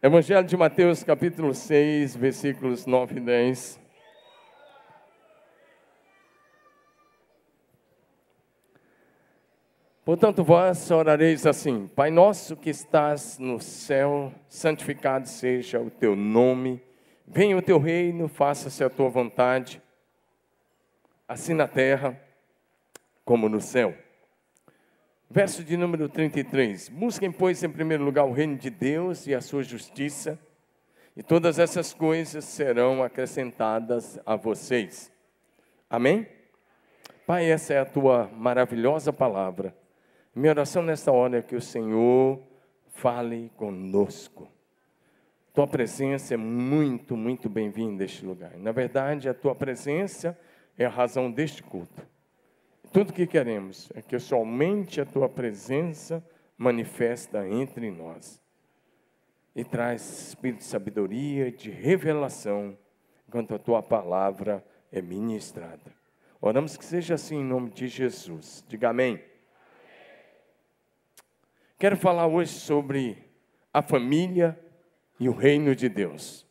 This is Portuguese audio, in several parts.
Evangelho de Mateus, capítulo 6, versículos 9 e 10. Portanto, vós orareis assim: Pai nosso que estás no céu, santificado seja o teu nome. Venha o teu reino, faça-se a tua vontade, assim na terra como no céu. Verso de número 33. Busquem, pois, em primeiro lugar o reino de Deus e a sua justiça, e todas essas coisas serão acrescentadas a vocês. Amém? Pai, essa é a tua maravilhosa palavra. Minha oração nesta hora é que o Senhor fale conosco. Tua presença é muito, muito bem-vinda neste lugar. Na verdade, a tua presença é a razão deste culto. Tudo que queremos é que somente a tua presença manifesta entre nós. E traz espírito de sabedoria, de revelação, enquanto a tua palavra é ministrada. Oramos que seja assim em nome de Jesus. Diga amém. Quero falar hoje sobre a família e o reino de Deus.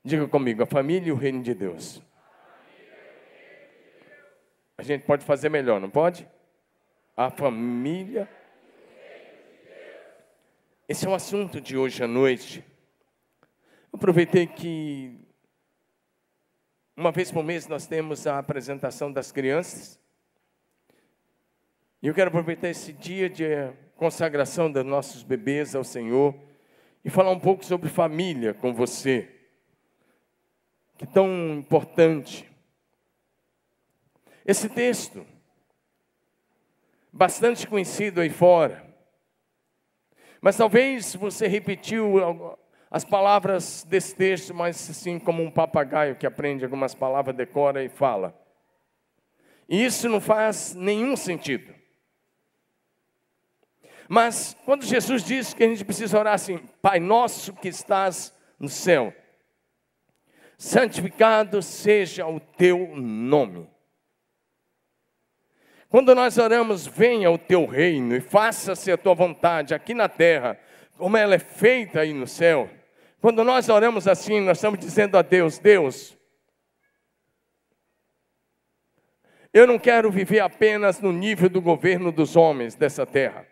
Diga comigo, a família e o reino de Deus. A gente pode fazer melhor, não pode? A família. Esse é o assunto de hoje à noite. Eu aproveitei que uma vez por mês nós temos a apresentação das crianças. E eu quero aproveitar esse dia de consagração dos nossos bebês ao Senhor e falar um pouco sobre família com você, que é tão importante. Esse texto, bastante conhecido aí fora, mas talvez você repetiu as palavras desse texto, mas assim como um papagaio que aprende algumas palavras, decora e fala. E isso não faz nenhum sentido. Mas quando Jesus disse que a gente precisa orar assim: Pai nosso que estás no céu, santificado seja o teu nome. Quando nós oramos, venha o teu reino e faça-se a tua vontade aqui na terra, como ela é feita aí no céu. Quando nós oramos assim, nós estamos dizendo a Deus: Deus, eu não quero viver apenas no nível do governo dos homens dessa terra.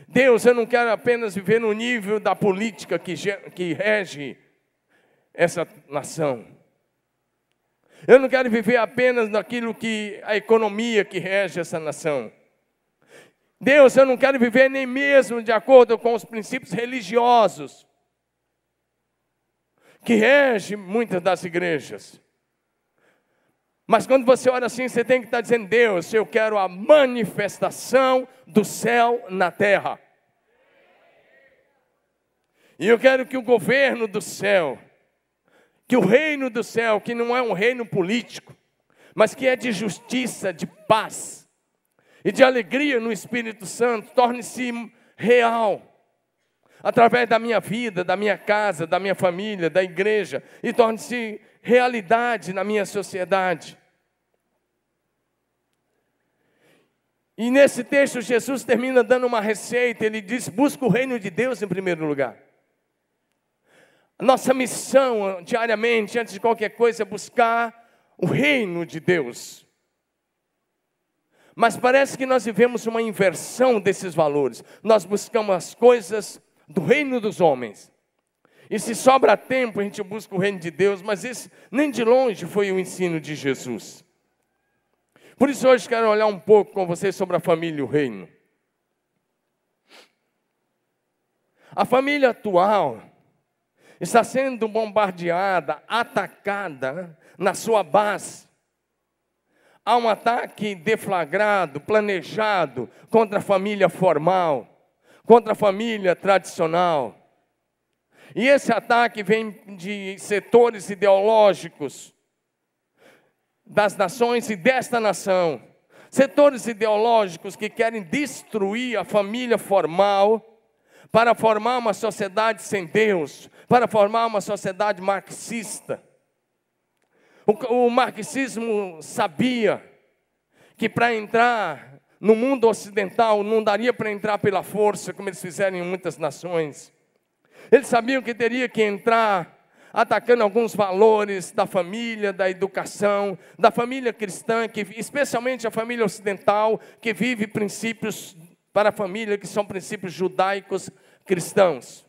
Deus, eu não quero apenas viver no nível da política que rege essa nação. Eu não quero viver apenas naquilo que a economia que rege essa nação. Deus, eu não quero viver nem mesmo de acordo com os princípios religiosos que regem muitas das igrejas. Mas quando você ora assim, você tem que estar dizendo: Deus, eu quero a manifestação do céu na terra. E eu quero que o governo do céu, que o reino do céu, que não é um reino político, mas que é de justiça, de paz e de alegria no Espírito Santo, torne-se real, através da minha vida, da minha casa, da minha família, da igreja, e torne-se realidade na minha sociedade. E nesse texto Jesus termina dando uma receita. Ele diz: busca o reino de Deus em primeiro lugar. Nossa missão diariamente, antes de qualquer coisa, é buscar o reino de Deus. Mas parece que nós vivemos uma inversão desses valores. Nós buscamos as coisas do reino dos homens. E se sobra tempo, a gente busca o reino de Deus, mas esse nem de longe foi o ensino de Jesus. Por isso hoje quero olhar um pouco com vocês sobre a família e o reino. A família atual está sendo bombardeada, atacada na sua base. Há um ataque deflagrado, planejado contra a família formal, contra a família tradicional. E esse ataque vem de setores ideológicos das nações e desta nação. Setores ideológicos que querem destruir a família formal para formar uma sociedade sem Deus, para formar uma sociedade marxista. O marxismo sabia que para entrar no mundo ocidental não daria para entrar pela força, como eles fizeram em muitas nações. Eles sabiam que teria que entrar atacando alguns valores da família, da educação, da família cristã, especialmente a família ocidental, que vive princípios para a família, que são princípios judaicos cristãos.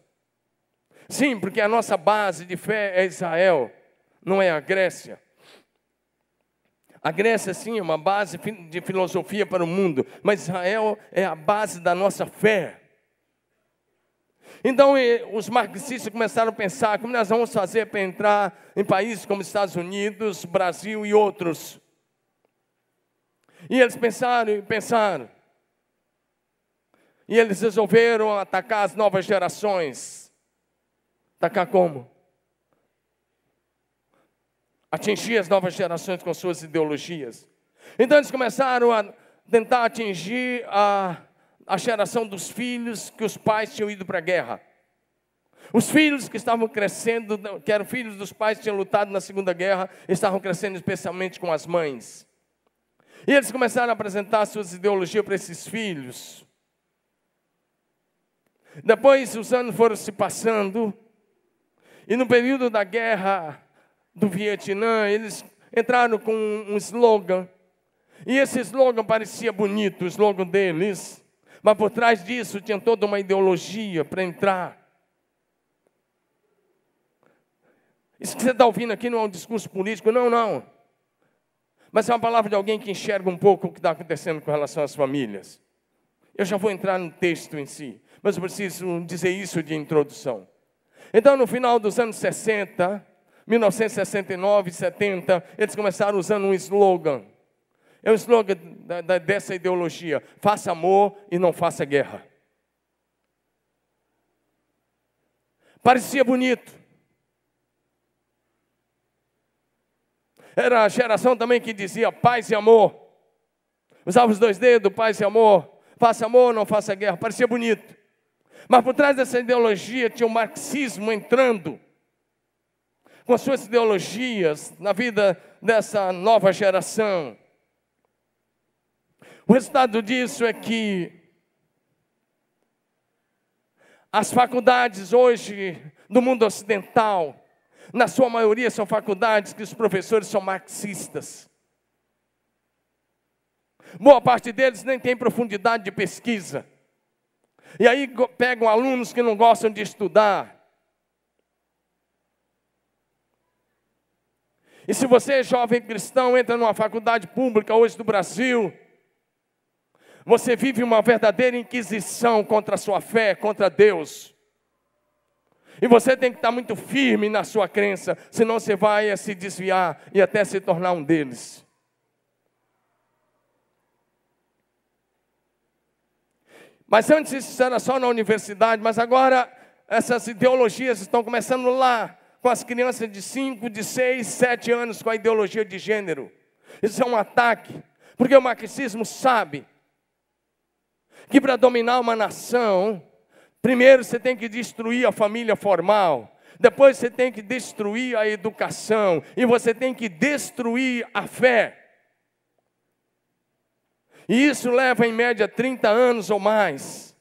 Sim, porque a nossa base de fé é Israel, não é a Grécia. A Grécia, sim, é uma base de filosofia para o mundo, mas Israel é a base da nossa fé. Então, os marxistas começaram a pensar como nós vamos fazer para entrar em países como Estados Unidos, Brasil e outros. E eles pensaram e pensaram. E eles resolveram atacar as novas gerações. Atacar como? Atingir as novas gerações com suas ideologias. Então eles começaram a tentar atingir a geração dos filhos que os pais tinham ido para a guerra. Os filhos que estavam crescendo, que eram filhos dos pais que tinham lutado na Segunda Guerra, estavam crescendo especialmente com as mães. E eles começaram a apresentar suas ideologias para esses filhos. Depois os anos foram se passando, e no período da guerra do Vietnã, eles entraram com um slogan, e esse slogan parecia bonito, o slogan deles, mas por trás disso tinha toda uma ideologia para entrar. Isso que você está ouvindo aqui não é um discurso político, não. Mas é uma palavra de alguém que enxerga um pouco o que está acontecendo com relação às famílias. Eu já vou entrar no texto em si, mas eu preciso dizer isso de introdução. Então, no final dos anos 60, 1969 e 70, eles começaram usando um slogan. É o slogan dessa ideologia: faça amor e não faça guerra. Parecia bonito. Era a geração também que dizia paz e amor. Usava os dois dedos, paz e amor. Faça amor, não faça guerra. Parecia bonito. Mas por trás dessa ideologia tinha o marxismo entrando com as suas ideologias na vida dessa nova geração. O resultado disso é que as faculdades hoje do mundo ocidental, na sua maioria, são faculdades que os professores são marxistas. Boa parte deles nem tem profundidade de pesquisa. E aí pegam alunos que não gostam de estudar. E se você, jovem cristão, entra numa faculdade pública hoje do Brasil, você vive uma verdadeira inquisição contra a sua fé, contra Deus. E você tem que estar muito firme na sua crença, senão você vai se desviar e até se tornar um deles. Mas antes isso era só na universidade, mas agora essas ideologias estão começando lá, com as crianças de 5, de 6, 7 anos, com a ideologia de gênero. Isso é um ataque, porque o marxismo sabe que para dominar uma nação, primeiro você tem que destruir a família formal, depois você tem que destruir a educação, e você tem que destruir a fé. E isso leva em média 30 anos ou mais.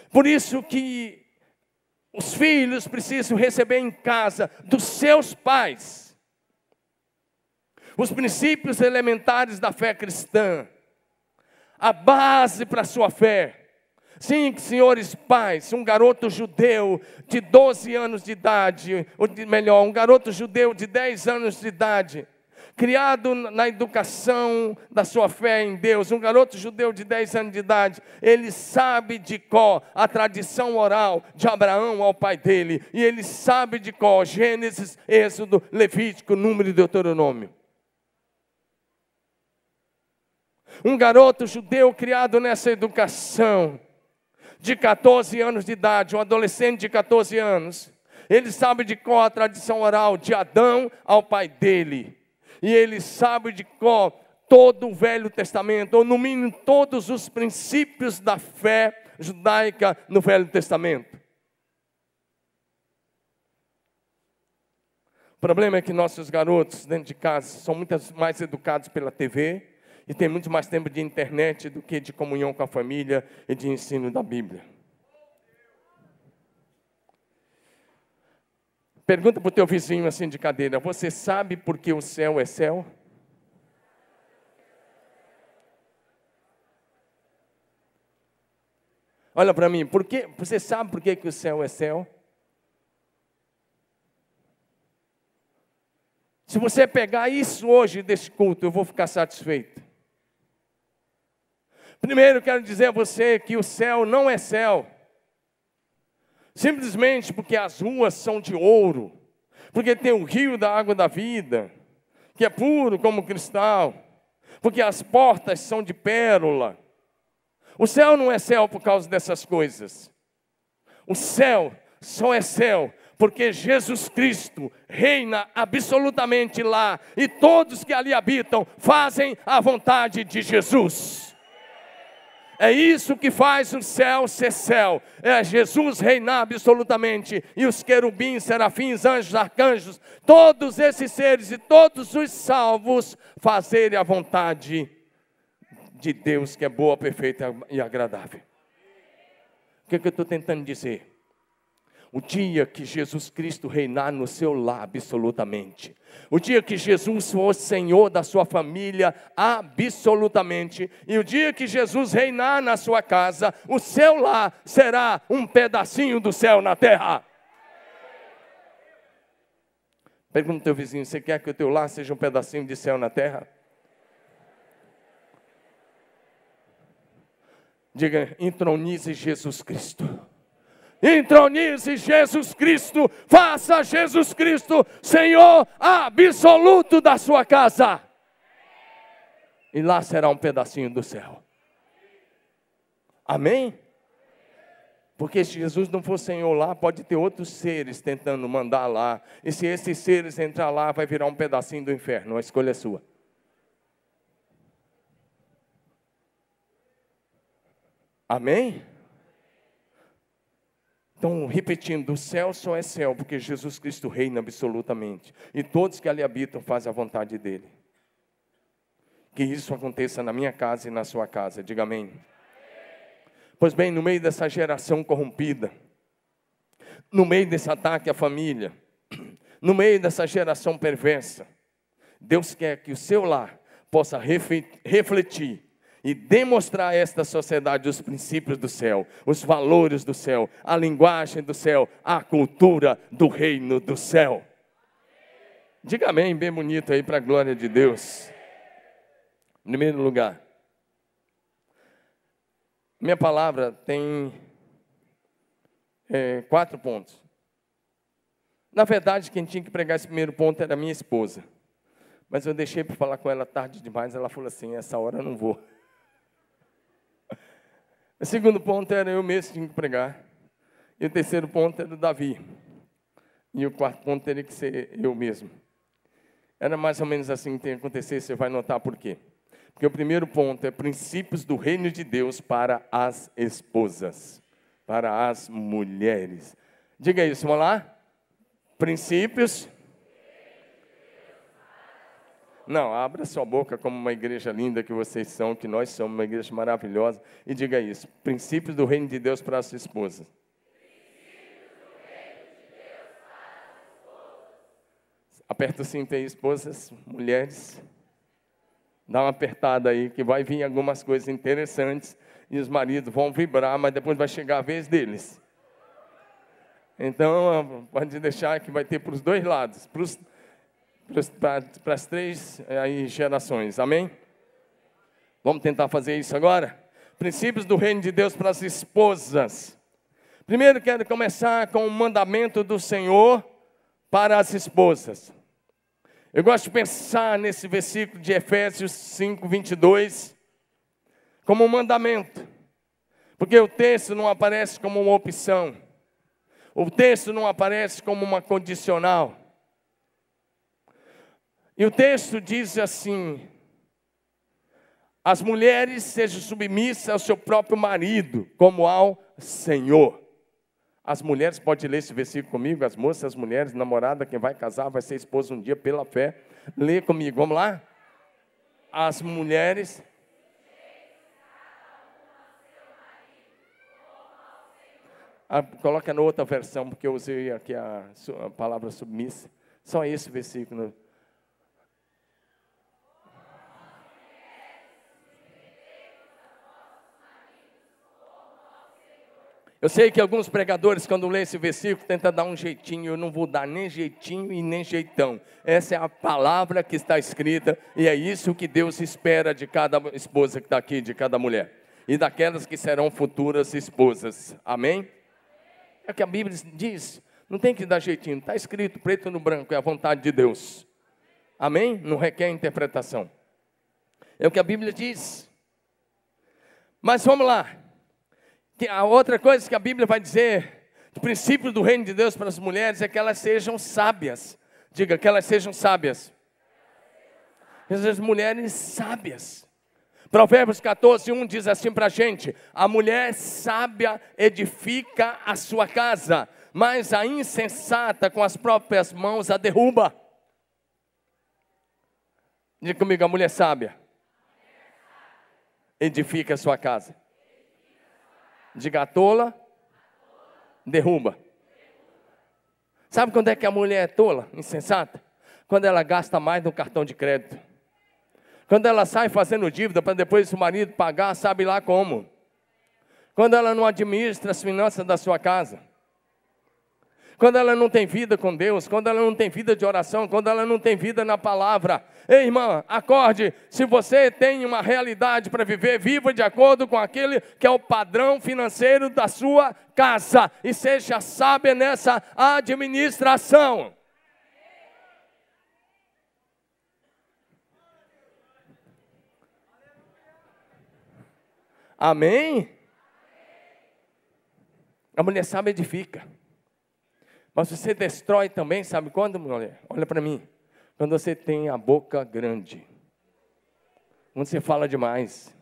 Por isso que os filhos precisam receber em casa dos seus pais os princípios elementares da fé cristã, a base para a sua fé. Sim, senhores pais, um garoto judeu de 12 anos de idade, ou melhor, um garoto judeu de 10 anos de idade, criado na educação da sua fé em Deus, um garoto judeu de 10 anos de idade, ele sabe de cor a tradição oral de Abraão ao pai dele, e ele sabe de cor Gênesis, Êxodo, Levítico, Número e Deuteronômio. Um garoto judeu criado nessa educação, de 14 anos de idade, um adolescente de 14 anos, ele sabe de cor a tradição oral de Adão ao pai dele. E ele sabe de cor todo o Velho Testamento, ou no mínimo todos os princípios da fé judaica no Velho Testamento. O problema é que nossos garotos dentro de casa são muito mais educados pela TV E tem muito mais tempo de internet do que de comunhão com a família e de ensino da Bíblia. Pergunta para o teu vizinho assim de cadeira: você sabe por que o céu é céu? Olha para mim, você sabe por que o céu é céu? Se você pegar isso hoje desse culto, eu vou ficar satisfeito. Primeiro, quero dizer a você que o céu não é céu simplesmente porque as ruas são de ouro, porque tem o rio da água da vida, que é puro como cristal, porque as portas são de pérola. O céu não é céu por causa dessas coisas. O céu só é céu porque Jesus Cristo reina absolutamente lá, e todos que ali habitam fazem a vontade de Jesus. É isso que faz o céu ser céu, é Jesus reinar absolutamente, e os querubins, serafins, anjos, arcanjos, todos esses seres e todos os salvos fazerem a vontade de Deus, que é boa, perfeita e agradável. O que eu estou tentando dizer? O dia que Jesus Cristo reinar no seu lar absolutamente, o dia que Jesus for Senhor da sua família absolutamente, e o dia que Jesus reinar na sua casa, o seu lar será um pedacinho do céu na terra. Pergunta ao teu vizinho: você quer que o teu lar seja um pedacinho de céu na terra? Diga: entronize Jesus Cristo. Entronize Jesus Cristo, faça Jesus Cristo Senhor absoluto da sua casa. E lá será um pedacinho do céu. Amém? Porque se Jesus não for Senhor lá, pode ter outros seres tentando mandar lá. E se esses seres entrar lá, vai virar um pedacinho do inferno. A escolha é sua. Amém? Então, repetindo, o céu só é céu porque Jesus Cristo reina absolutamente. E todos que ali habitam fazem a vontade dEle. Que isso aconteça na minha casa e na sua casa. Diga amém. Pois bem, no meio dessa geração corrompida, no meio desse ataque à família, no meio dessa geração perversa, Deus quer que o seu lar possa refletir e demonstrar a esta sociedade os princípios do céu, os valores do céu, a linguagem do céu, a cultura do reino do céu. Diga amém, bem bonito aí para a glória de Deus. Em primeiro lugar, minha palavra tem 4 pontos. Na verdade, quem tinha que pregar esse primeiro ponto era a minha esposa. Mas eu deixei para falar com ela tarde demais, ela falou assim: essa hora eu não vou. O segundo ponto era eu mesmo que tinha que pregar. E o terceiro ponto era o Davi. E o quarto ponto teria que ser eu mesmo. Era mais ou menos assim que tem que acontecer, você vai notar por quê. Porque o primeiro ponto é princípios do reino de Deus para as esposas, para as mulheres. Diga isso, vamos lá? Princípios. Não, abra sua boca como uma igreja linda que vocês são, que nós somos, uma igreja maravilhosa. E diga isso, princípios do reino de Deus para as esposas. Aperta o cinto aí, esposas, mulheres. Dá uma apertada aí, que vai vir algumas coisas interessantes. E os maridos vão vibrar, mas depois vai chegar a vez deles. Então, pode deixar que vai ter para os dois lados. Para as 3 gerações, amém? Vamos tentar fazer isso agora? Princípios do reino de Deus para as esposas. Primeiro quero começar com o mandamento do Senhor para as esposas. Eu gosto de pensar nesse versículo de Efésios 5, 22, como um mandamento. Porque o texto não aparece como uma opção. O texto não aparece como uma condicional. E o texto diz assim: as mulheres sejam submissas ao seu próprio marido, como ao Senhor. As mulheres, pode ler esse versículo comigo, as moças, as mulheres, namorada, quem vai casar, vai ser esposa um dia pela fé. Lê comigo, vamos lá? as mulheres. Coloca na outra versão, porque eu usei aqui a palavra submissa. Só esse versículo. Eu sei que alguns pregadores, quando lêem esse versículo, tentam dar um jeitinho. Eu não vou dar nem jeitinho e nem jeitão. Essa é a palavra que está escrita, e é isso que Deus espera de cada esposa que está aqui, de cada mulher. E daquelas que serão futuras esposas. Amém? É o que a Bíblia diz. Não tem que dar jeitinho. Está escrito preto no branco, é a vontade de Deus. Amém? Não requer interpretação. É o que a Bíblia diz. Mas vamos lá. A outra coisa que a Bíblia vai dizer, o princípio do reino de Deus para as mulheres é que elas sejam sábias. Diga, que elas sejam sábias. As mulheres sábias. Provérbios 14:1 diz assim para a gente: a mulher sábia edifica a sua casa, mas a insensata com as próprias mãos a derruba. Diga comigo, a mulher sábia edifica a sua casa. Diga, a tola derruba. Sabe quando é que a mulher é tola, insensata? Quando ela gasta mais no cartão de crédito. Quando ela sai fazendo dívida para depois o marido pagar, sabe lá como. Quando ela não administra as finanças da sua casa. Quando ela não tem vida com Deus, quando ela não tem vida de oração, quando ela não tem vida na palavra. Ei, irmã, acorde, se você tem uma realidade para viver, viva de acordo com aquele que é o padrão financeiro da sua casa. E seja sábia nessa administração. Amém? A mulher sábia edifica. Mas você destrói também, sabe quando, mulher? Olha para mim. Quando você tem a boca grande. Quando você fala demais.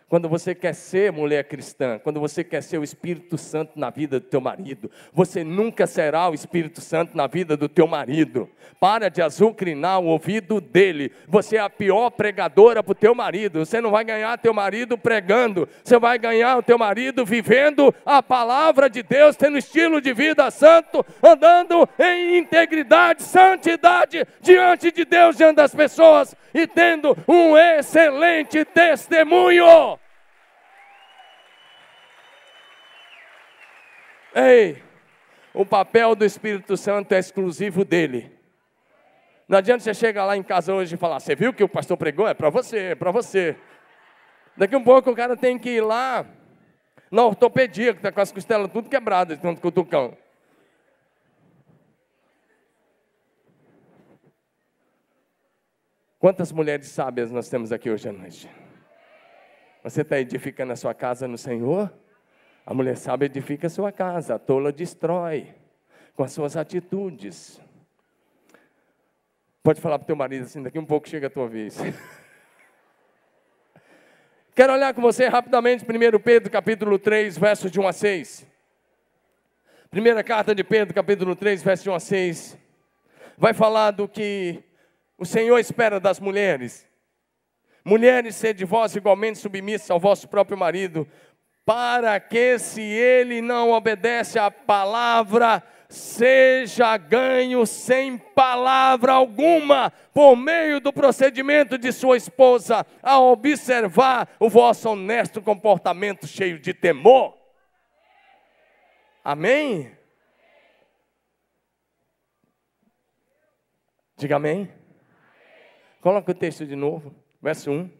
Quando você quer ser mulher cristã, quando você quer ser o Espírito Santo na vida do teu marido, você nunca será o Espírito Santo na vida do teu marido. Para de azucrinar o ouvido dele. Você é a pior pregadora para o teu marido. Você não vai ganhar teu marido pregando. Você vai ganhar o teu marido vivendo a palavra de Deus, tendo estilo de vida santo, andando em integridade, santidade diante de Deus, diante das pessoas, e tendo um excelente testemunho. Ei, o papel do Espírito Santo é exclusivo dele. Não adianta você chegar lá em casa hoje e falar: você viu que o pastor pregou? É para você, é para você. Daqui a pouco o cara tem que ir lá na ortopedia, que está com as costelas tudo quebradas, de tanto cutucão. Quantas mulheres sábias nós temos aqui hoje à noite? Você está edificando a sua casa no Senhor? A mulher sábia edifica a sua casa, a tola destrói com as suas atitudes. Pode falar para o teu marido assim: daqui um pouco chega a tua vez. Quero olhar com você rapidamente 1 Pedro capítulo 3, versos de 1 a 6. Primeira carta de Pedro, capítulo 3, versos de 1 a 6. Vai falar do que o Senhor espera das mulheres. Mulheres, sede vós igualmente submissas ao vosso próprio marido, para que, se ele não obedece à palavra, seja ganho sem palavra alguma, por meio do procedimento de sua esposa, a observar o vosso honesto comportamento cheio de temor. Amém? Diga amém. Coloca o texto de novo, verso 1.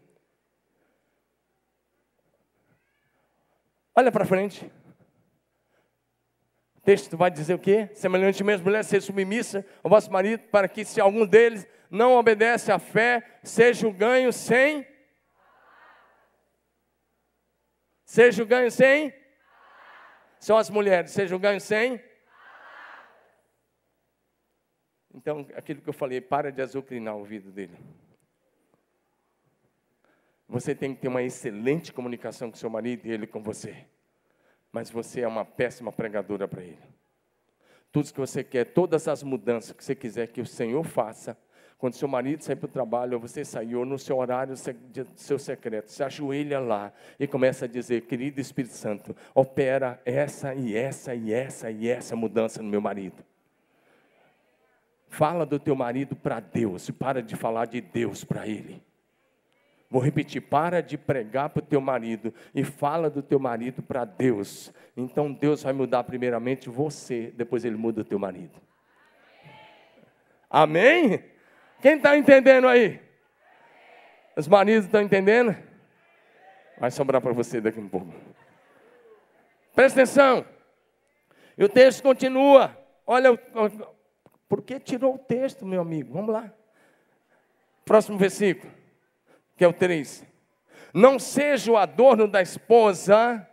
Olha para frente. O texto vai dizer o quê? Semelhantemente, mulher, seja submissa ao vosso marido, para que, se algum deles não obedece à fé, seja o ganho sem... Seja o ganho sem... São as mulheres, seja o ganho sem... Então, aquilo que eu falei, para de azucrinar o ouvido dele. Você tem que ter uma excelente comunicação com seu marido e ele com você. Mas você é uma péssima pregadora para ele. Tudo que você quer, todas as mudanças que você quiser que o Senhor faça, Quando seu marido sai para o trabalho, ou você saiu no seu horário, seu secreto, se ajoelha lá e começa a dizer: querido Espírito Santo, opera essa e essa e essa e essa mudança no meu marido. Fala do teu marido para Deus e para de falar de Deus para ele. Vou repetir, para de pregar para o teu marido e fala do teu marido para Deus. Então Deus vai mudar primeiramente você, depois Ele muda o teu marido. Amém? Quem está entendendo aí? Os maridos estão entendendo? Vai sobrar para você daqui a um pouco. Presta atenção. E o texto continua. Olha, por que tirou o texto, meu amigo? Vamos lá. Próximo versículo, que é o 3. Não seja o adorno da esposa,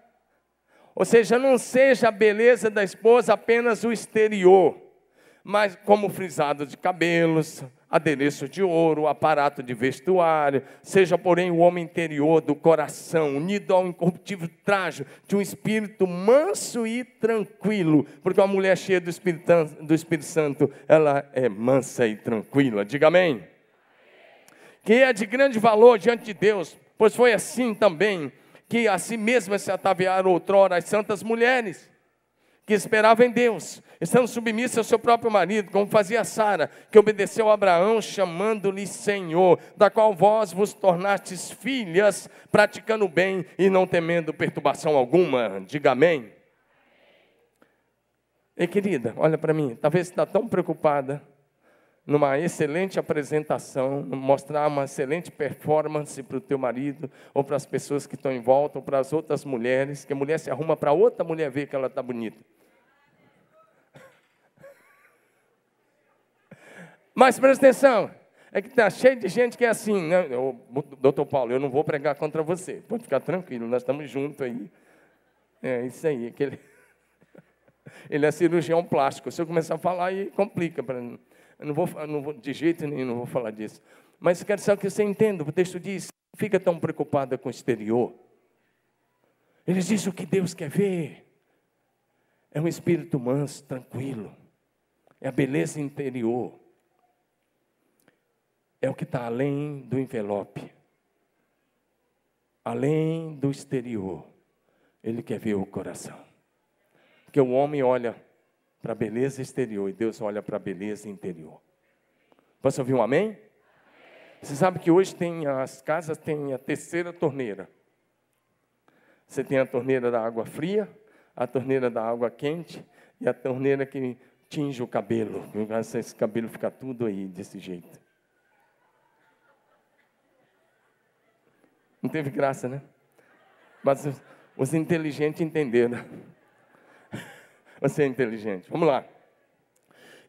ou seja, não seja a beleza da esposa apenas o exterior, mas como frisado de cabelos, adereço de ouro, aparato de vestuário, seja porém o homem interior do coração, unido ao incorruptível trajo de um espírito manso e tranquilo, porque uma mulher cheia do Espírito Santo, ela é mansa e tranquila. Diga amém. Que é de grande valor diante de Deus, pois foi assim também que a si mesmas se ataviaram outrora as santas mulheres, que esperavam em Deus, estando submissas ao seu próprio marido, como fazia Sara, que obedeceu a Abraão, chamando-lhe Senhor, da qual vós vos tornastes filhas, praticando o bem e não temendo perturbação alguma. Diga amém. Ei, querida, olha para mim, talvez você está tão preocupada numa excelente apresentação, mostrar uma excelente performance para o teu marido, ou para as pessoas que estão em volta, ou para as outras mulheres, que a mulher se arruma para outra mulher ver que ela está bonita. Mas presta atenção, é que está cheio de gente que é assim, né? Doutor Paulo, eu não vou pregar contra você, pode ficar tranquilo, nós estamos juntos aí. É isso aí, ele é cirurgião plástico, se eu começar a falar aí complica para mim. Eu não vou, de jeito nenhum, não vou falar disso. Mas quero só que você entenda, o texto diz, não fica tão preocupada com o exterior. Ele diz o que Deus quer ver. É um espírito manso, tranquilo. É a beleza interior. É o que está além do envelope. Além do exterior. Ele quer ver o coração. Porque o homem olha para a beleza exterior e Deus olha para a beleza interior. Posso ouvir um amém? Você sabe que hoje as casas têm a terceira torneira. Você tem a torneira da água fria, a torneira da água quente e a torneira que tinge o cabelo. Esse cabelo fica tudo aí desse jeito. Não teve graça, né? Mas os inteligentes entenderam. Você é inteligente. Vamos lá.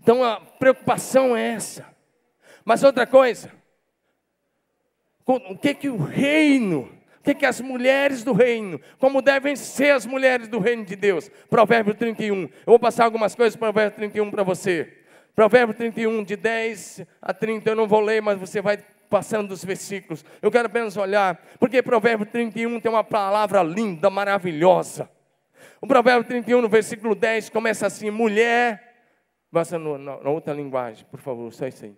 Então a preocupação é essa. Mas outra coisa. O que o reino, o que as mulheres do reino, como devem ser as mulheres do reino de Deus? Provérbio 31. Eu vou passar algumas coisas para Provérbio 31 para você. Provérbio 31, de 10 a 30, eu não vou ler, mas você vai passando os versículos. Eu quero apenas olhar, porque Provérbio 31 tem uma palavra linda, maravilhosa. O Provérbio 31, no versículo 10, começa assim: mulher, passa na outra linguagem, por favor, só isso aí.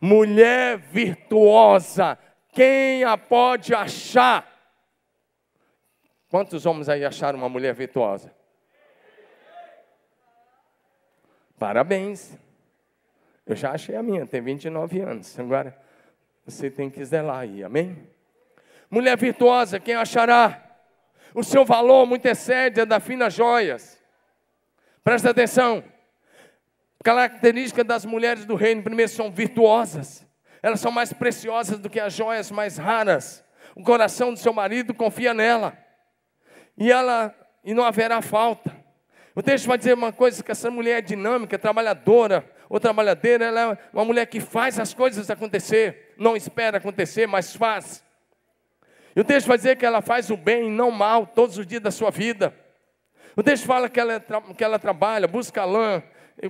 Mulher virtuosa, quem a pode achar? Quantos homens aí acharam uma mulher virtuosa? Parabéns. Eu já achei a minha, tem 29 anos. Agora, você tem que zelar aí, amém? Mulher virtuosa, quem achará? O seu valor muito excede a das finas joias. Presta atenção. Característica das mulheres do reino, primeiro, são virtuosas. Elas são mais preciosas do que as joias mais raras. O coração do seu marido confia nela. E não haverá falta. O texto vai dizer uma coisa, que essa mulher é dinâmica, trabalhadora, ou trabalhadeira, ela é uma mulher que faz as coisas acontecer. Não espera acontecer, mas faz. E o texto vai dizer que ela faz o bem e não o mal todos os dias da sua vida. O texto fala que ela trabalha, busca lã,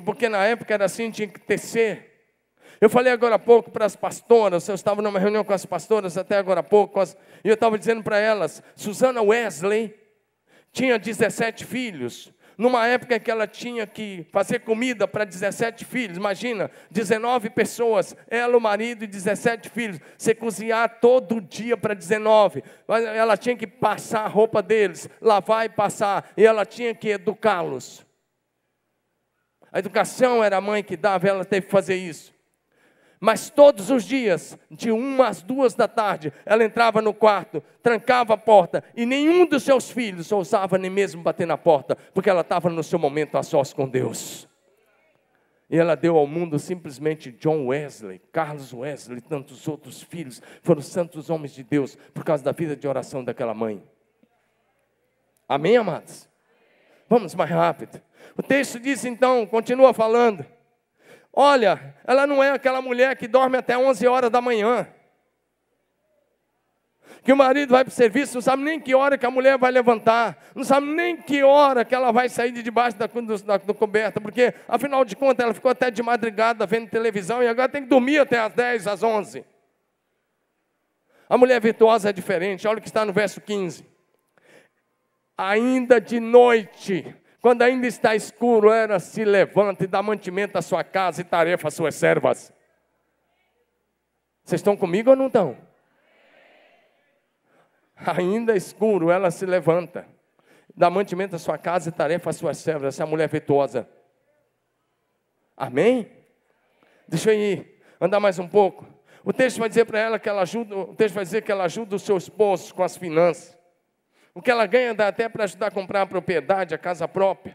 porque na época era assim, tinha que tecer. Eu falei agora há pouco para as pastoras, eu estava numa reunião com as pastoras até agora há pouco, e eu estava dizendo para elas, Susana Wesley tinha 17 filhos, numa época que ela tinha que fazer comida para 17 filhos, imagina, 19 pessoas, ela, o marido e 17 filhos, você cozinhar todo dia para 19, ela tinha que passar a roupa deles, lavar e passar, e ela tinha que educá-los. A educação era a mãe que dava, ela teve que fazer isso. Mas todos os dias, de 1 às 2 da tarde, ela entrava no quarto, trancava a porta, e nenhum dos seus filhos ousava nem mesmo bater na porta, porque ela estava no seu momento a sós com Deus. E ela deu ao mundo simplesmente John Wesley, Carlos Wesley, e tantos outros filhos, foram santos homens de Deus, por causa da vida de oração daquela mãe. Amém, amados? Vamos mais rápido. O texto diz então, continua falando. Olha, ela não é aquela mulher que dorme até 11 horas da manhã. Que o marido vai para o serviço, não sabe nem que hora que a mulher vai levantar. Não sabe nem que hora que ela vai sair de debaixo da coberta. Porque, afinal de contas, ela ficou até de madrugada vendo televisão. E agora tem que dormir até às 10, às 11. A mulher virtuosa é diferente. Olha o que está no verso 15. Ainda de noite, quando ainda está escuro, ela se levanta e dá mantimento à sua casa e tarefa às suas servas. Vocês estão comigo ou não estão? Ainda escuro, ela se levanta, dá mantimento à sua casa e tarefa às suas servas. Essa é a mulher virtuosa. Amém? Deixa eu ir, andar mais um pouco. O texto vai dizer para ela que ela ajuda, o texto vai dizer que ela ajuda o seu esposo com as finanças. O que ela ganha dá até para ajudar a comprar a propriedade, a casa própria.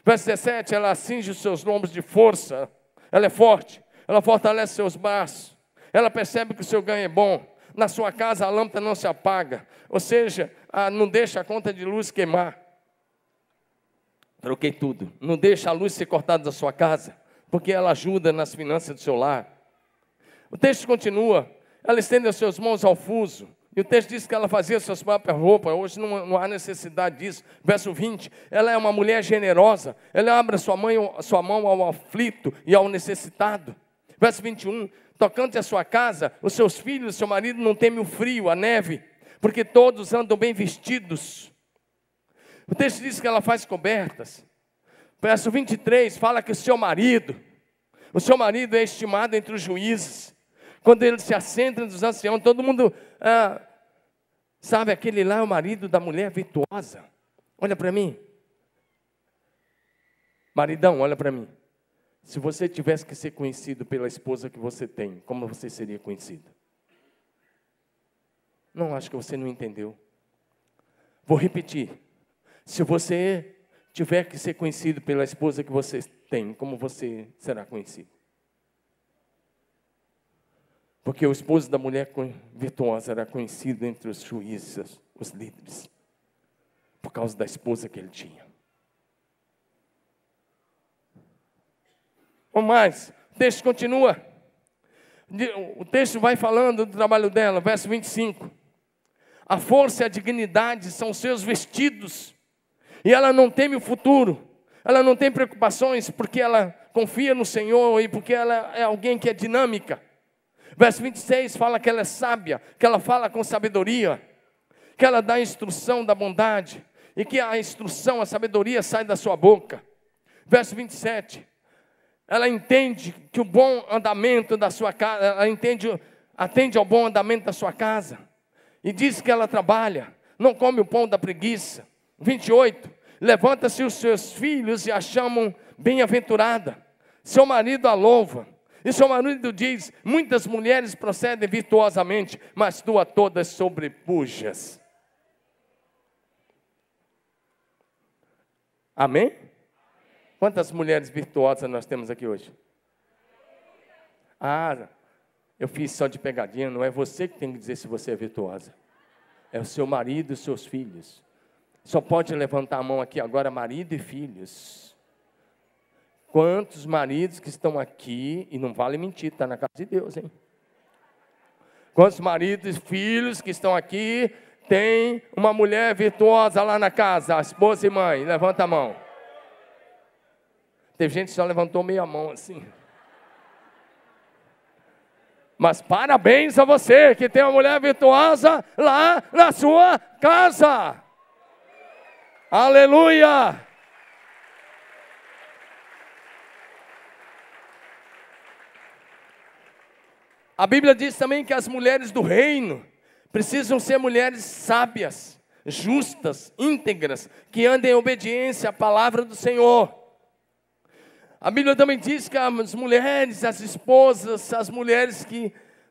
Verso 17, ela cinge os seus lombos de força. Ela é forte, ela fortalece seus braços. Ela percebe que o seu ganho é bom. Na sua casa a lâmpada não se apaga. Ou seja, não deixa a conta de luz queimar. Troquei tudo. Não deixa a luz ser cortada da sua casa, porque ela ajuda nas finanças do seu lar. O texto continua. Ela estende as suas mãos ao fuso. E o texto diz que ela fazia suas próprias roupas. Hoje não há necessidade disso. Verso 20. Ela é uma mulher generosa. Ela abre sua mão ao aflito e ao necessitado. Verso 21. Tocante à sua casa, os seus filhos, seu marido não teme o frio, a neve, porque todos andam bem vestidos. O texto diz que ela faz cobertas. Verso 23 fala que o seu marido é estimado entre os juízes. Quando ele se assenta entre os anciãos, todo mundo sabe, aquele lá é o marido da mulher virtuosa. Olha para mim. Maridão, olha para mim. Se você tivesse que ser conhecido pela esposa que você tem, como você seria conhecido? Não, acho que você não entendeu. Vou repetir. Se você tiver que ser conhecido pela esposa que você tem, como você será conhecido? Porque o esposo da mulher virtuosa era conhecido entre os juízes, os líderes, por causa da esposa que ele tinha. Ou mais, o texto continua. O texto vai falando do trabalho dela, verso 25. A força e a dignidade são seus vestidos. E ela não teme o futuro. Ela não tem preocupações porque ela confia no Senhor e porque ela é alguém que é dinâmica. Verso 26 fala que ela é sábia, que ela fala com sabedoria, que ela dá a instrução da bondade e que a instrução, a sabedoria sai da sua boca. Verso 27. Ela entende que o bom andamento da sua casa, ela atende ao bom andamento da sua casa. E diz que ela trabalha, não come o pão da preguiça. 28. Levanta-se os seus filhos e a chamam bem-aventurada. Seu marido a louva. E seu marido diz, muitas mulheres procedem virtuosamente, mas tu a todas sobrepujas. Amém? Quantas mulheres virtuosas nós temos aqui hoje? Eu fiz só de pegadinha, não é você que tem que dizer se você é virtuosa. É o seu marido e os seus filhos. Só pode levantar a mão aqui agora, marido e filhos. Quantos maridos que estão aqui, e não vale mentir, está na casa de Deus, hein? Quantos maridos e filhos que estão aqui, tem uma mulher virtuosa lá na casa, a esposa e mãe, levanta a mão. Teve gente que só levantou meia mão assim. Mas parabéns a você que tem uma mulher virtuosa lá na sua casa. Aleluia! A Bíblia diz também que as mulheres do reino precisam ser mulheres sábias, justas, íntegras, que andem em obediência à palavra do Senhor. A Bíblia também diz que as mulheres, as esposas, as mulheres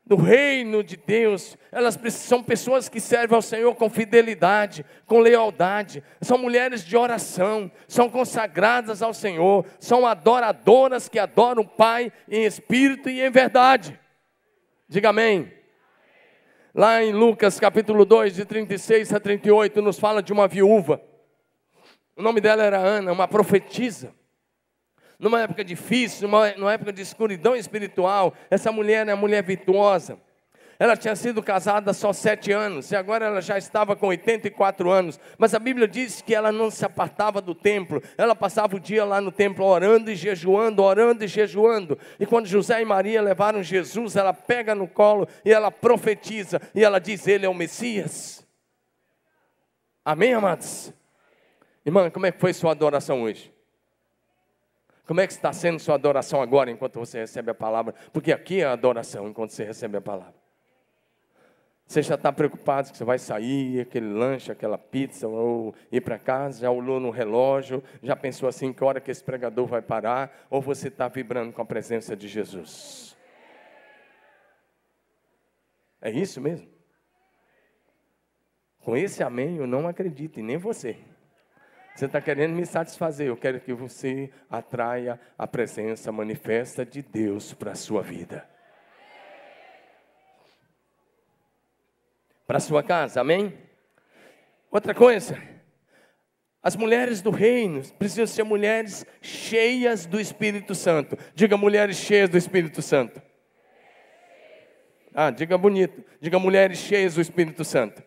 do reino de Deus, elas são pessoas que servem ao Senhor com fidelidade, com lealdade, são mulheres de oração, são consagradas ao Senhor, são adoradoras que adoram o Pai em espírito e em verdade. Diga amém. Lá em Lucas capítulo 2, de 36 a 38, nos fala de uma viúva. O nome dela era Ana, uma profetisa. Numa época difícil, numa época de escuridão espiritual, essa mulher é uma mulher virtuosa. Ela tinha sido casada só 7 anos, e agora ela já estava com 84 anos. Mas a Bíblia diz que ela não se apartava do templo. Ela passava o dia lá no templo orando e jejuando, orando e jejuando. E quando José e Maria levaram Jesus, ela pega no colo e ela profetiza. E ela diz, ele é o Messias. Amém, amados? Irmã, como é que foi sua adoração hoje? Como é que está sendo sua adoração agora, enquanto você recebe a palavra? Porque aqui é a adoração, enquanto você recebe a palavra. Você já está preocupado que você vai sair, aquele lanche, aquela pizza, ou ir para casa, já olhou no relógio, já pensou assim, que hora que esse pregador vai parar, ou você está vibrando com a presença de Jesus? É isso mesmo? Com esse amém eu não acredito, e nem você. Você está querendo me satisfazer, eu quero que você atraia a presença manifesta de Deus para a sua vida. Para a sua casa, amém? Outra coisa, as mulheres do reino precisam ser mulheres cheias do Espírito Santo. Diga mulheres cheias do Espírito Santo. Diga bonito, diga mulheres cheias do Espírito Santo.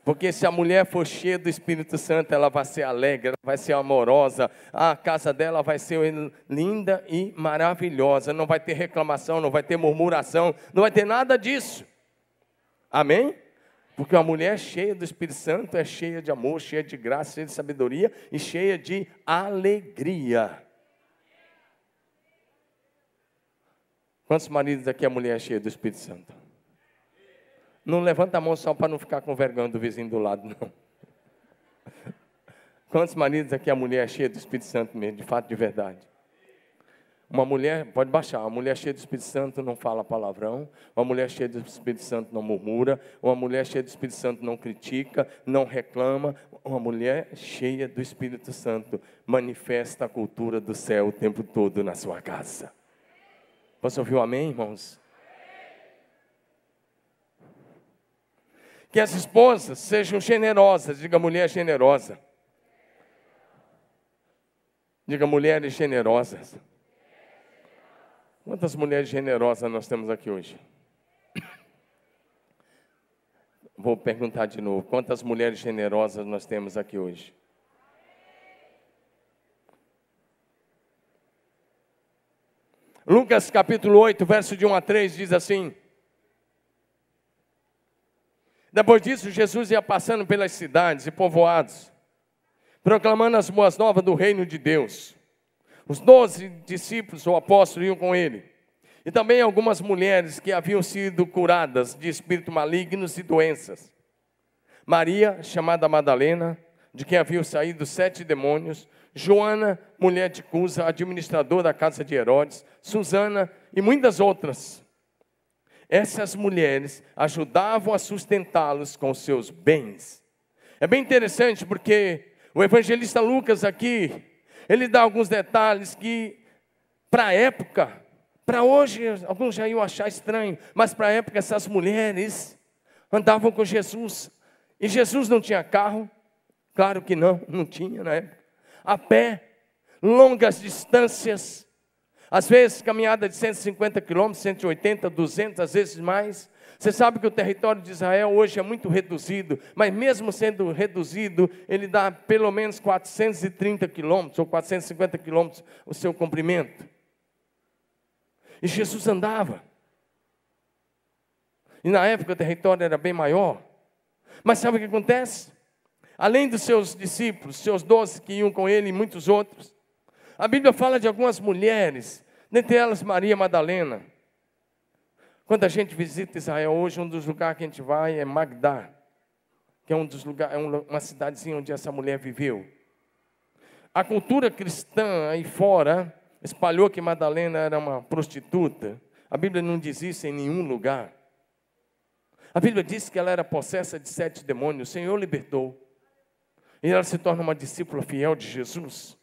Porque se a mulher for cheia do Espírito Santo, ela vai ser alegre, ela vai ser amorosa, a casa dela vai ser linda e maravilhosa, não vai ter reclamação, não vai ter murmuração, não vai ter nada disso. Amém? Porque uma mulher cheia do Espírito Santo é cheia de amor, cheia de graça, cheia de sabedoria e cheia de alegria. Quantos maridos aqui a mulher é cheia do Espírito Santo? Não levanta a mão só para não ficar com vergonha do vizinho do lado, não. Quantos maridos aqui a mulher é cheia do Espírito Santo mesmo, de fato, de verdade? Uma mulher, pode baixar, uma mulher cheia do Espírito Santo não fala palavrão, uma mulher cheia do Espírito Santo não murmura, uma mulher cheia do Espírito Santo não critica, não reclama, uma mulher cheia do Espírito Santo manifesta a cultura do céu o tempo todo na sua casa. Você ouviu amém, irmãos? Que as esposas sejam generosas, diga mulher generosa. Diga mulheres generosas. Quantas mulheres generosas nós temos aqui hoje? Vou perguntar de novo, quantas mulheres generosas nós temos aqui hoje? Lucas capítulo 8, verso de 1 a 3 diz assim: depois disso, Jesus ia passando pelas cidades e povoados, proclamando as boas novas do reino de Deus. Os 12 discípulos ou apóstolos iam com ele. E também algumas mulheres que haviam sido curadas de espíritos malignos e doenças. Maria, chamada Madalena, de quem haviam saído 7 demônios. Joana, mulher de Cusa, administradora da casa de Herodes. Susana e muitas outras. Essas mulheres ajudavam a sustentá-los com seus bens. É bem interessante porque o evangelista Lucas aqui, ele dá alguns detalhes que, para a época, para hoje, alguns já iam achar estranho, mas para a época essas mulheres andavam com Jesus. E Jesus não tinha carro, claro que não tinha na época. A pé, longas distâncias. Às vezes, caminhada de 150 quilômetros, 180, 200, às vezes mais. Você sabe que o território de Israel hoje é muito reduzido, mas mesmo sendo reduzido, ele dá pelo menos 430 quilômetros, ou 450 quilômetros o seu comprimento. E Jesus andava. E na época o território era bem maior. Mas sabe o que acontece? Além dos seus discípulos, seus 12 que iam com ele e muitos outros, a Bíblia fala de algumas mulheres, dentre elas Maria Madalena, Quando a gente visita Israel hoje, um dos lugares que a gente vai é Magdá, que é um dos lugares, uma cidadezinha onde essa mulher viveu. A cultura cristã aí fora espalhou que Madalena era uma prostituta. A Bíblia não diz isso em nenhum lugar. A Bíblia diz que ela era possessa de 7 demônios. O Senhor libertou. E ela se torna uma discípula fiel de Jesus.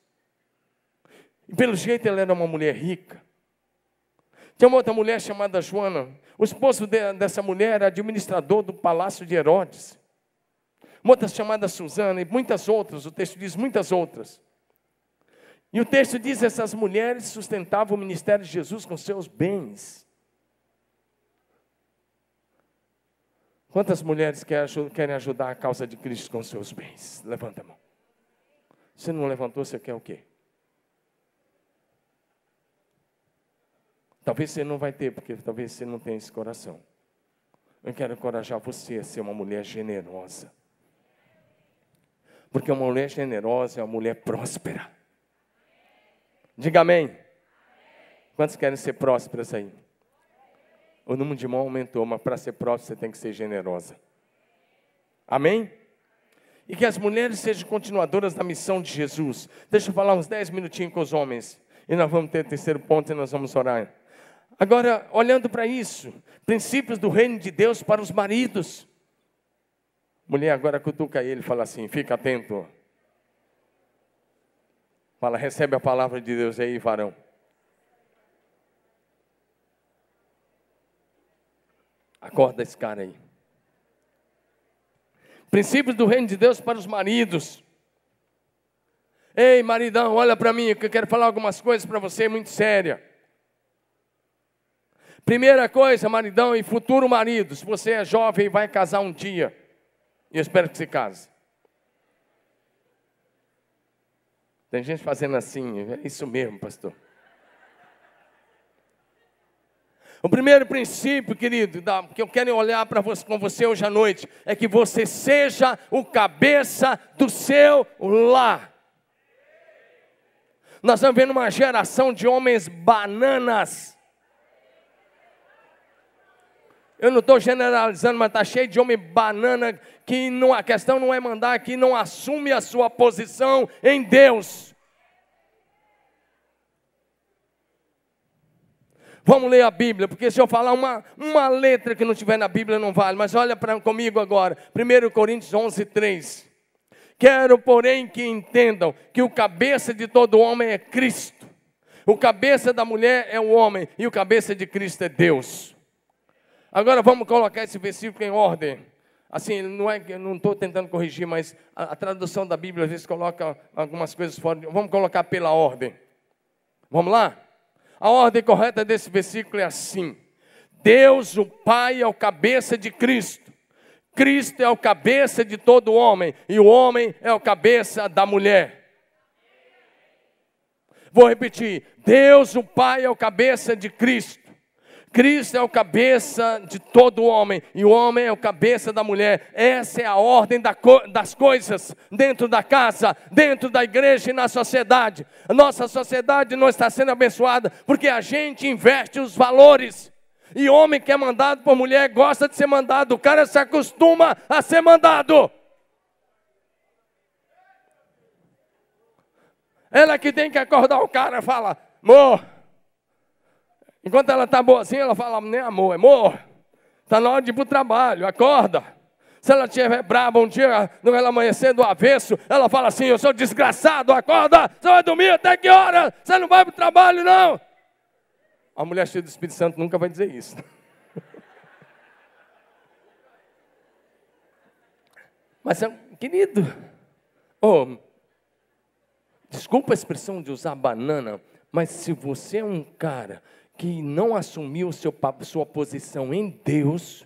E pelo jeito ela era uma mulher rica. Tinha uma outra mulher chamada Joana. O esposo dessa mulher era administrador do palácio de Herodes. Uma outra chamada Susana e muitas outras. O texto diz muitas outras. E o texto diz que essas mulheres sustentavam o ministério de Jesus com seus bens. Quantas mulheres querem ajudar a causa de Cristo com seus bens? Levanta a mão. Se não levantou, você quer o quê? Talvez você não vai ter, porque talvez você não tenha esse coração. Eu quero encorajar você a ser uma mulher generosa. Porque uma mulher generosa é uma mulher próspera. Diga amém. Quantos querem ser prósperas aí? O número de mão aumentou, mas para ser próspero você tem que ser generosa. Amém? E que as mulheres sejam continuadoras da missão de Jesus. Deixa eu falar uns 10 minutinhos com os homens. E nós vamos ter o terceiro ponto e nós vamos orar. Agora, olhando para isso, princípios do reino de Deus para os maridos. Mulher, agora cutuca ele e fala assim, fica atento. Fala, recebe a palavra de Deus aí, varão. Acorda esse cara aí. Princípios do reino de Deus para os maridos. Ei, maridão, olha para mim, que eu quero falar algumas coisas para você muito séria. Primeira coisa, maridão e futuro marido, se você é jovem e vai casar um dia, e eu espero que você case. Tem gente fazendo assim, é isso mesmo, pastor. O primeiro princípio, querido, que eu quero olhar para você, com você hoje à noite, é que você seja o cabeça do seu lar. Nós estamos vendo uma geração de homens bananas. Eu não estou generalizando, mas está cheio de homem banana, que não, a questão não é mandar, que não assume a sua posição em Deus. Vamos ler a Bíblia, porque se eu falar uma letra que não tiver na Bíblia não vale. Mas olha comigo agora, 1 Coríntios 11:3. Quero, porém, que entendam que o cabeça de todo homem é Cristo. O cabeça da mulher é o homem e o cabeça de Cristo é Deus. Agora vamos colocar esse versículo em ordem. Assim, não estou tentando corrigir, mas a tradução da Bíblia às vezes coloca algumas coisas fora. Vamos colocar pela ordem. Vamos lá? A ordem correta desse versículo é assim: Deus, o Pai, é o cabeça de Cristo. Cristo é o cabeça de todo homem. E o homem é o cabeça da mulher. Vou repetir. Deus, o Pai, é o cabeça de Cristo. Cristo é o cabeça de todo homem, e o homem é o cabeça da mulher. Essa é a ordem das coisas dentro da casa, dentro da igreja e na sociedade. A nossa sociedade não está sendo abençoada porque a gente inverte os valores. E homem que é mandado por mulher gosta de ser mandado. O cara se acostuma a ser mandado. Ela que tem que acordar o cara, fala, amor. Enquanto ela está boazinha, ela fala, nem amor, amor, está na hora de ir para o trabalho, acorda. Se ela estiver brava um dia, no amanhecer do avesso, ela fala assim, eu sou desgraçado, acorda, você vai dormir até que hora? Você não vai para o trabalho, não. A mulher cheia do Espírito Santo nunca vai dizer isso. Mas, querido, desculpa a expressão de usar banana, mas se você é um cara que não assumiu sua posição em Deus,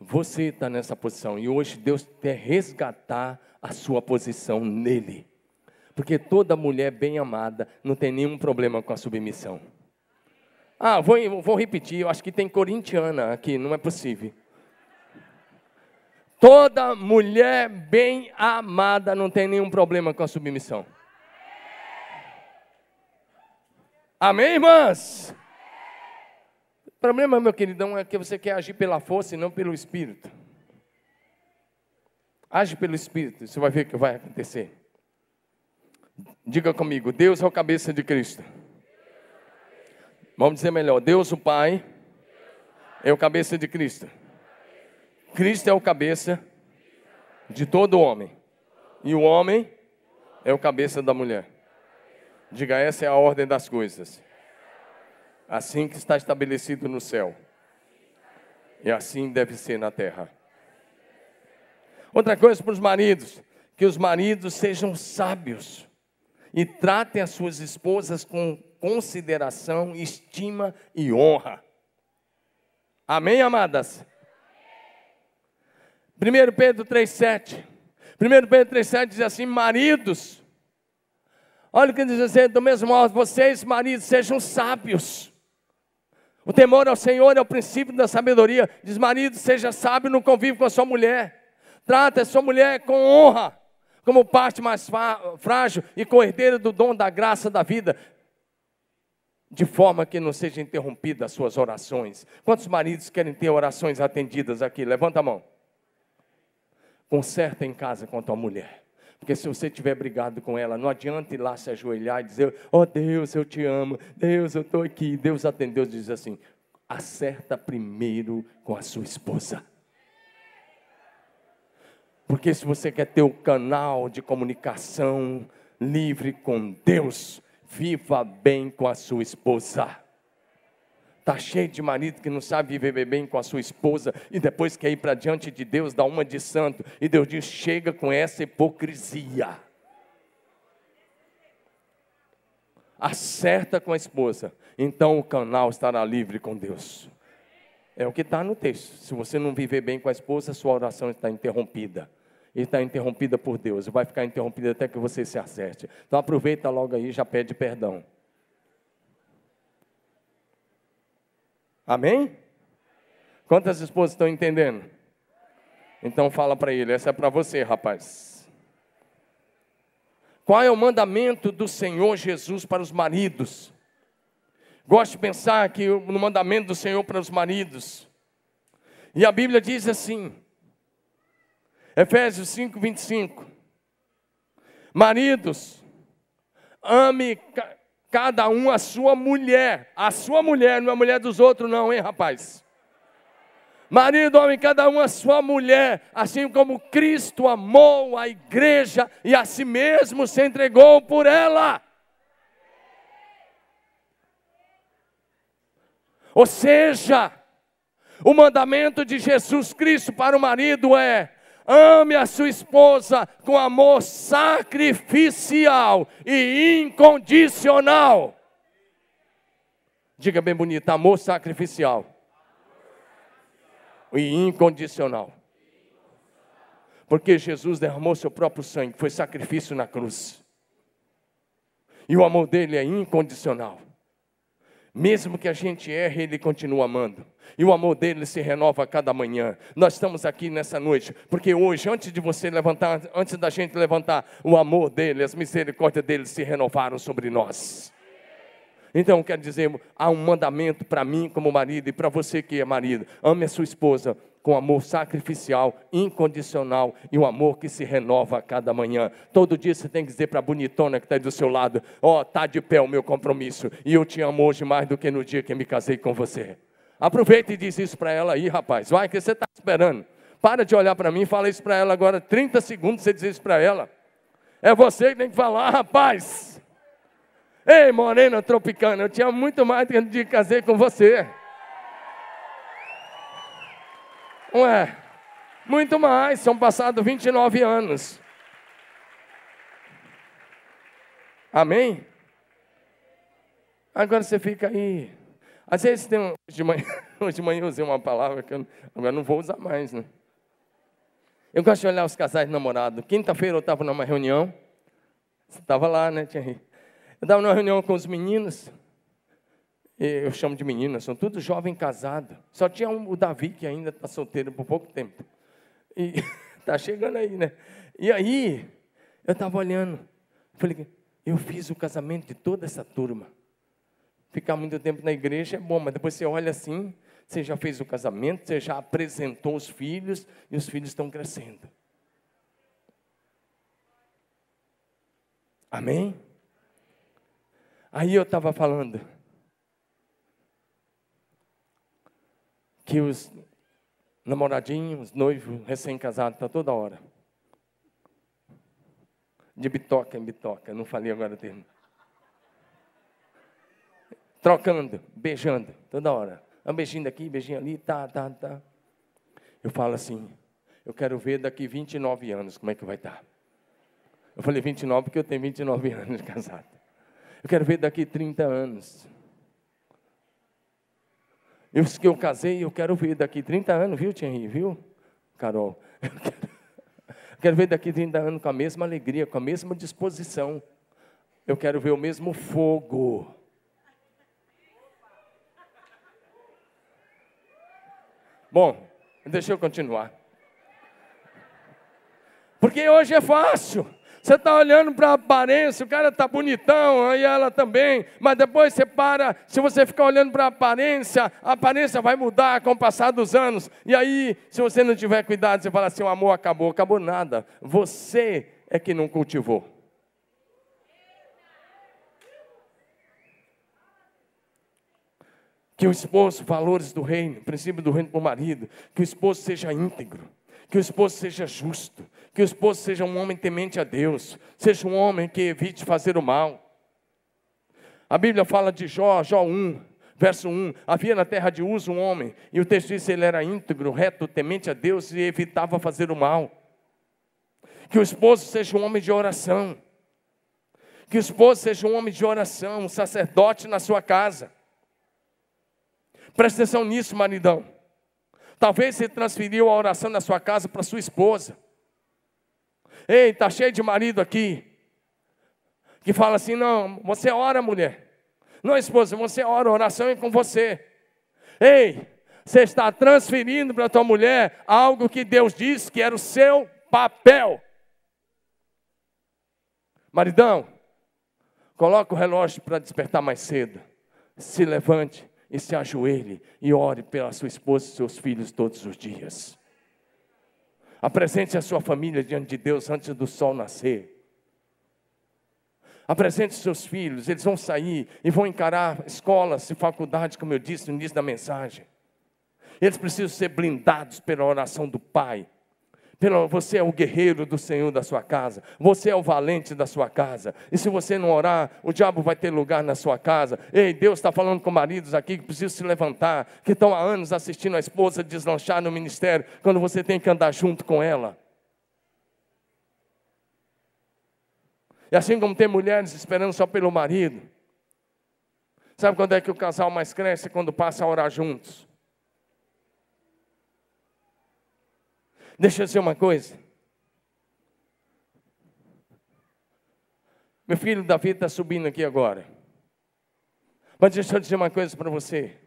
você está nessa posição. E hoje Deus quer resgatar a sua posição nele. Porque toda mulher bem amada não tem nenhum problema com a submissão. Vou repetir, eu acho que tem corintiana aqui, não é possível. Toda mulher bem amada não tem nenhum problema com a submissão. Amém, irmãs? O problema, meu queridão, é que você quer agir pela força e não pelo Espírito. Age pelo Espírito, você vai ver o que vai acontecer. Diga comigo, Deus é o cabeça de Cristo. Vamos dizer melhor, Deus o Pai é o cabeça de Cristo. Cristo é o cabeça de todo homem. E o homem é o cabeça da mulher. Diga, essa é a ordem das coisas. Assim que está estabelecido no céu. E assim deve ser na terra. Outra coisa para os maridos. Que os maridos sejam sábios. E tratem as suas esposas com consideração, estima e honra. Amém, amadas? 1 Pedro 3,7. 1 Pedro 3,7 diz assim, maridos. Olha o que diz assim, do mesmo modo, vocês, maridos, sejam sábios. O temor ao Senhor é o princípio da sabedoria. Diz, marido, seja sábio no convívio com a sua mulher. Trata a sua mulher com honra, como parte mais frágil e co-herdeira do dom da graça da vida, de forma que não seja interrompida as suas orações. Quantos maridos querem ter orações atendidas aqui? Levanta a mão. Conserta em casa com a tua mulher. Porque se você tiver brigado com ela, não adianta ir lá se ajoelhar e dizer, oh Deus, eu te amo, Deus, eu estou aqui. Deus atendeu, diz assim, acerta primeiro com a sua esposa. Porque se você quer ter o canal de comunicação livre com Deus, viva bem com a sua esposa. Está cheio de marido que não sabe viver bem com a sua esposa e depois quer ir para diante de Deus, dar uma de santo. E Deus diz, chega com essa hipocrisia. Acerta com a esposa, então o canal estará livre com Deus. É o que está no texto. Se você não viver bem com a esposa, sua oração está interrompida. E está interrompida por Deus. Vai ficar interrompida até que você se acerte. Então aproveita logo aí e já pede perdão. Amém? Quantas esposas estão entendendo? Então fala para ele, essa é para você, rapaz. Qual é o mandamento do Senhor Jesus para os maridos? Gosto de pensar que no mandamento do Senhor para os maridos. E a Bíblia diz assim, Efésios 5:25. Maridos, ame cada um a sua mulher. A sua mulher, não é a mulher dos outros não, hein, rapaz? Marido, ame cada um a sua mulher, assim como Cristo amou a igreja e a si mesmo se entregou por ela. Ou seja, o mandamento de Jesus Cristo para o marido é: ame a sua esposa com amor sacrificial e incondicional. Diga bem bonito, amor sacrificial e incondicional. Porque Jesus derramou seu próprio sangue, foi sacrifício na cruz. E o amor dele é incondicional. Mesmo que a gente erre, ele continua amando. E o amor dele se renova a cada manhã. Nós estamos aqui nessa noite, porque hoje, antes da gente levantar, o amor dele, as misericórdias dele se renovaram sobre nós. Então, quero dizer, há um mandamento para mim como marido e para você que é marido. Ame a sua esposa com amor sacrificial, incondicional e um amor que se renova a cada manhã. Todo dia você tem que dizer para a bonitona que está aí do seu lado, ó, está de pé o meu compromisso e eu te amo hoje mais do que no dia que me casei com você. Aproveita e diz isso para ela aí, rapaz. Vai que você está esperando. Para de olhar para mim e fala isso para ela agora. 30 segundos você diz isso para ela. É você que tem que falar, rapaz. Ei, morena tropicana, eu te amo muito mais do que no dia que casei com você. Ué, muito mais, são passados 29 anos. Amém? Agora você fica aí. Às vezes tem hoje de manhã eu usei uma palavra que eu agora não vou usar mais, né? Eu gosto de olhar os casais namorados. Quinta-feira eu estava numa reunião. Você estava lá, né, Thierry? Eu estava numa reunião com os meninos. Eu chamo de meninas, são todos jovens casados. Só tinha o Davi, que ainda está solteiro por pouco tempo. E está chegando aí, né? E aí, eu estava olhando. Falei, eu fiz o casamento de toda essa turma. Ficar muito tempo na igreja é bom, mas depois você olha assim, você já fez o casamento, você já apresentou os filhos, e os filhos estão crescendo. Amém? Aí eu estava falando que os namoradinhos, os noivos, recém-casados, estão toda hora. De bitoca em bitoca, não falei agora o termo. Trocando, beijando, toda hora. Um beijinho daqui, beijinho ali, tá. Eu falo assim, eu quero ver daqui 29 anos como é que vai estar. Eu falei 29 porque eu tenho 29 anos de casado. Eu quero ver daqui 30 anos. Os que eu casei, eu quero ver daqui 30 anos, viu, Thierry, viu, Carol? Eu quero ver daqui 30 anos com a mesma alegria, com a mesma disposição. Eu quero ver o mesmo fogo. Bom, deixa eu continuar. Porque hoje é fácil. Você está olhando para a aparência, o cara está bonitão, aí ela também. Mas depois você para, se você ficar olhando para a aparência vai mudar com o passar dos anos. E aí, se você não tiver cuidado, você fala assim, o amor acabou. Acabou nada. Você é que não cultivou. Que o esposo, valores do reino, princípio do reino para o marido, que o esposo seja íntegro, que o esposo seja justo, que o esposo seja um homem temente a Deus, seja um homem que evite fazer o mal. A Bíblia fala de Jó 1, verso 1, havia na terra de Uz um homem, e o texto diz que ele era íntegro, reto, temente a Deus e evitava fazer o mal. Que o esposo seja um homem de oração, que o esposo seja um homem de oração, um sacerdote na sua casa. Presta atenção nisso, maridão. Talvez você transferiu a oração da sua casa para sua esposa. Ei, está cheio de marido aqui que fala assim, não, você ora, mulher. Não, esposa, você ora, a oração é com você. Ei, você está transferindo para a tua mulher algo que Deus disse que era o seu papel. Maridão, coloca o relógio para despertar mais cedo. Se levante e se ajoelhe e ore pela sua esposa e seus filhos todos os dias. Apresente a sua família diante de Deus antes do sol nascer. Apresente seus filhos, eles vão sair e vão encarar escolas e faculdades, como eu disse no início da mensagem. Eles precisam ser blindados pela oração do Pai. Você é o guerreiro do Senhor da sua casa. Você é o valente da sua casa. E se você não orar, o diabo vai ter lugar na sua casa. Ei, Deus está falando com maridos aqui que precisam se levantar, que estão há anos assistindo a esposa deslanchar no ministério, quando você tem que andar junto com ela. E assim como tem mulheres esperando só pelo marido. Sabe quando é que o casal mais cresce? Quando passa a orar juntos. Deixa eu dizer uma coisa. Meu filho Davi está subindo aqui agora. Mas deixa eu dizer uma coisa para você.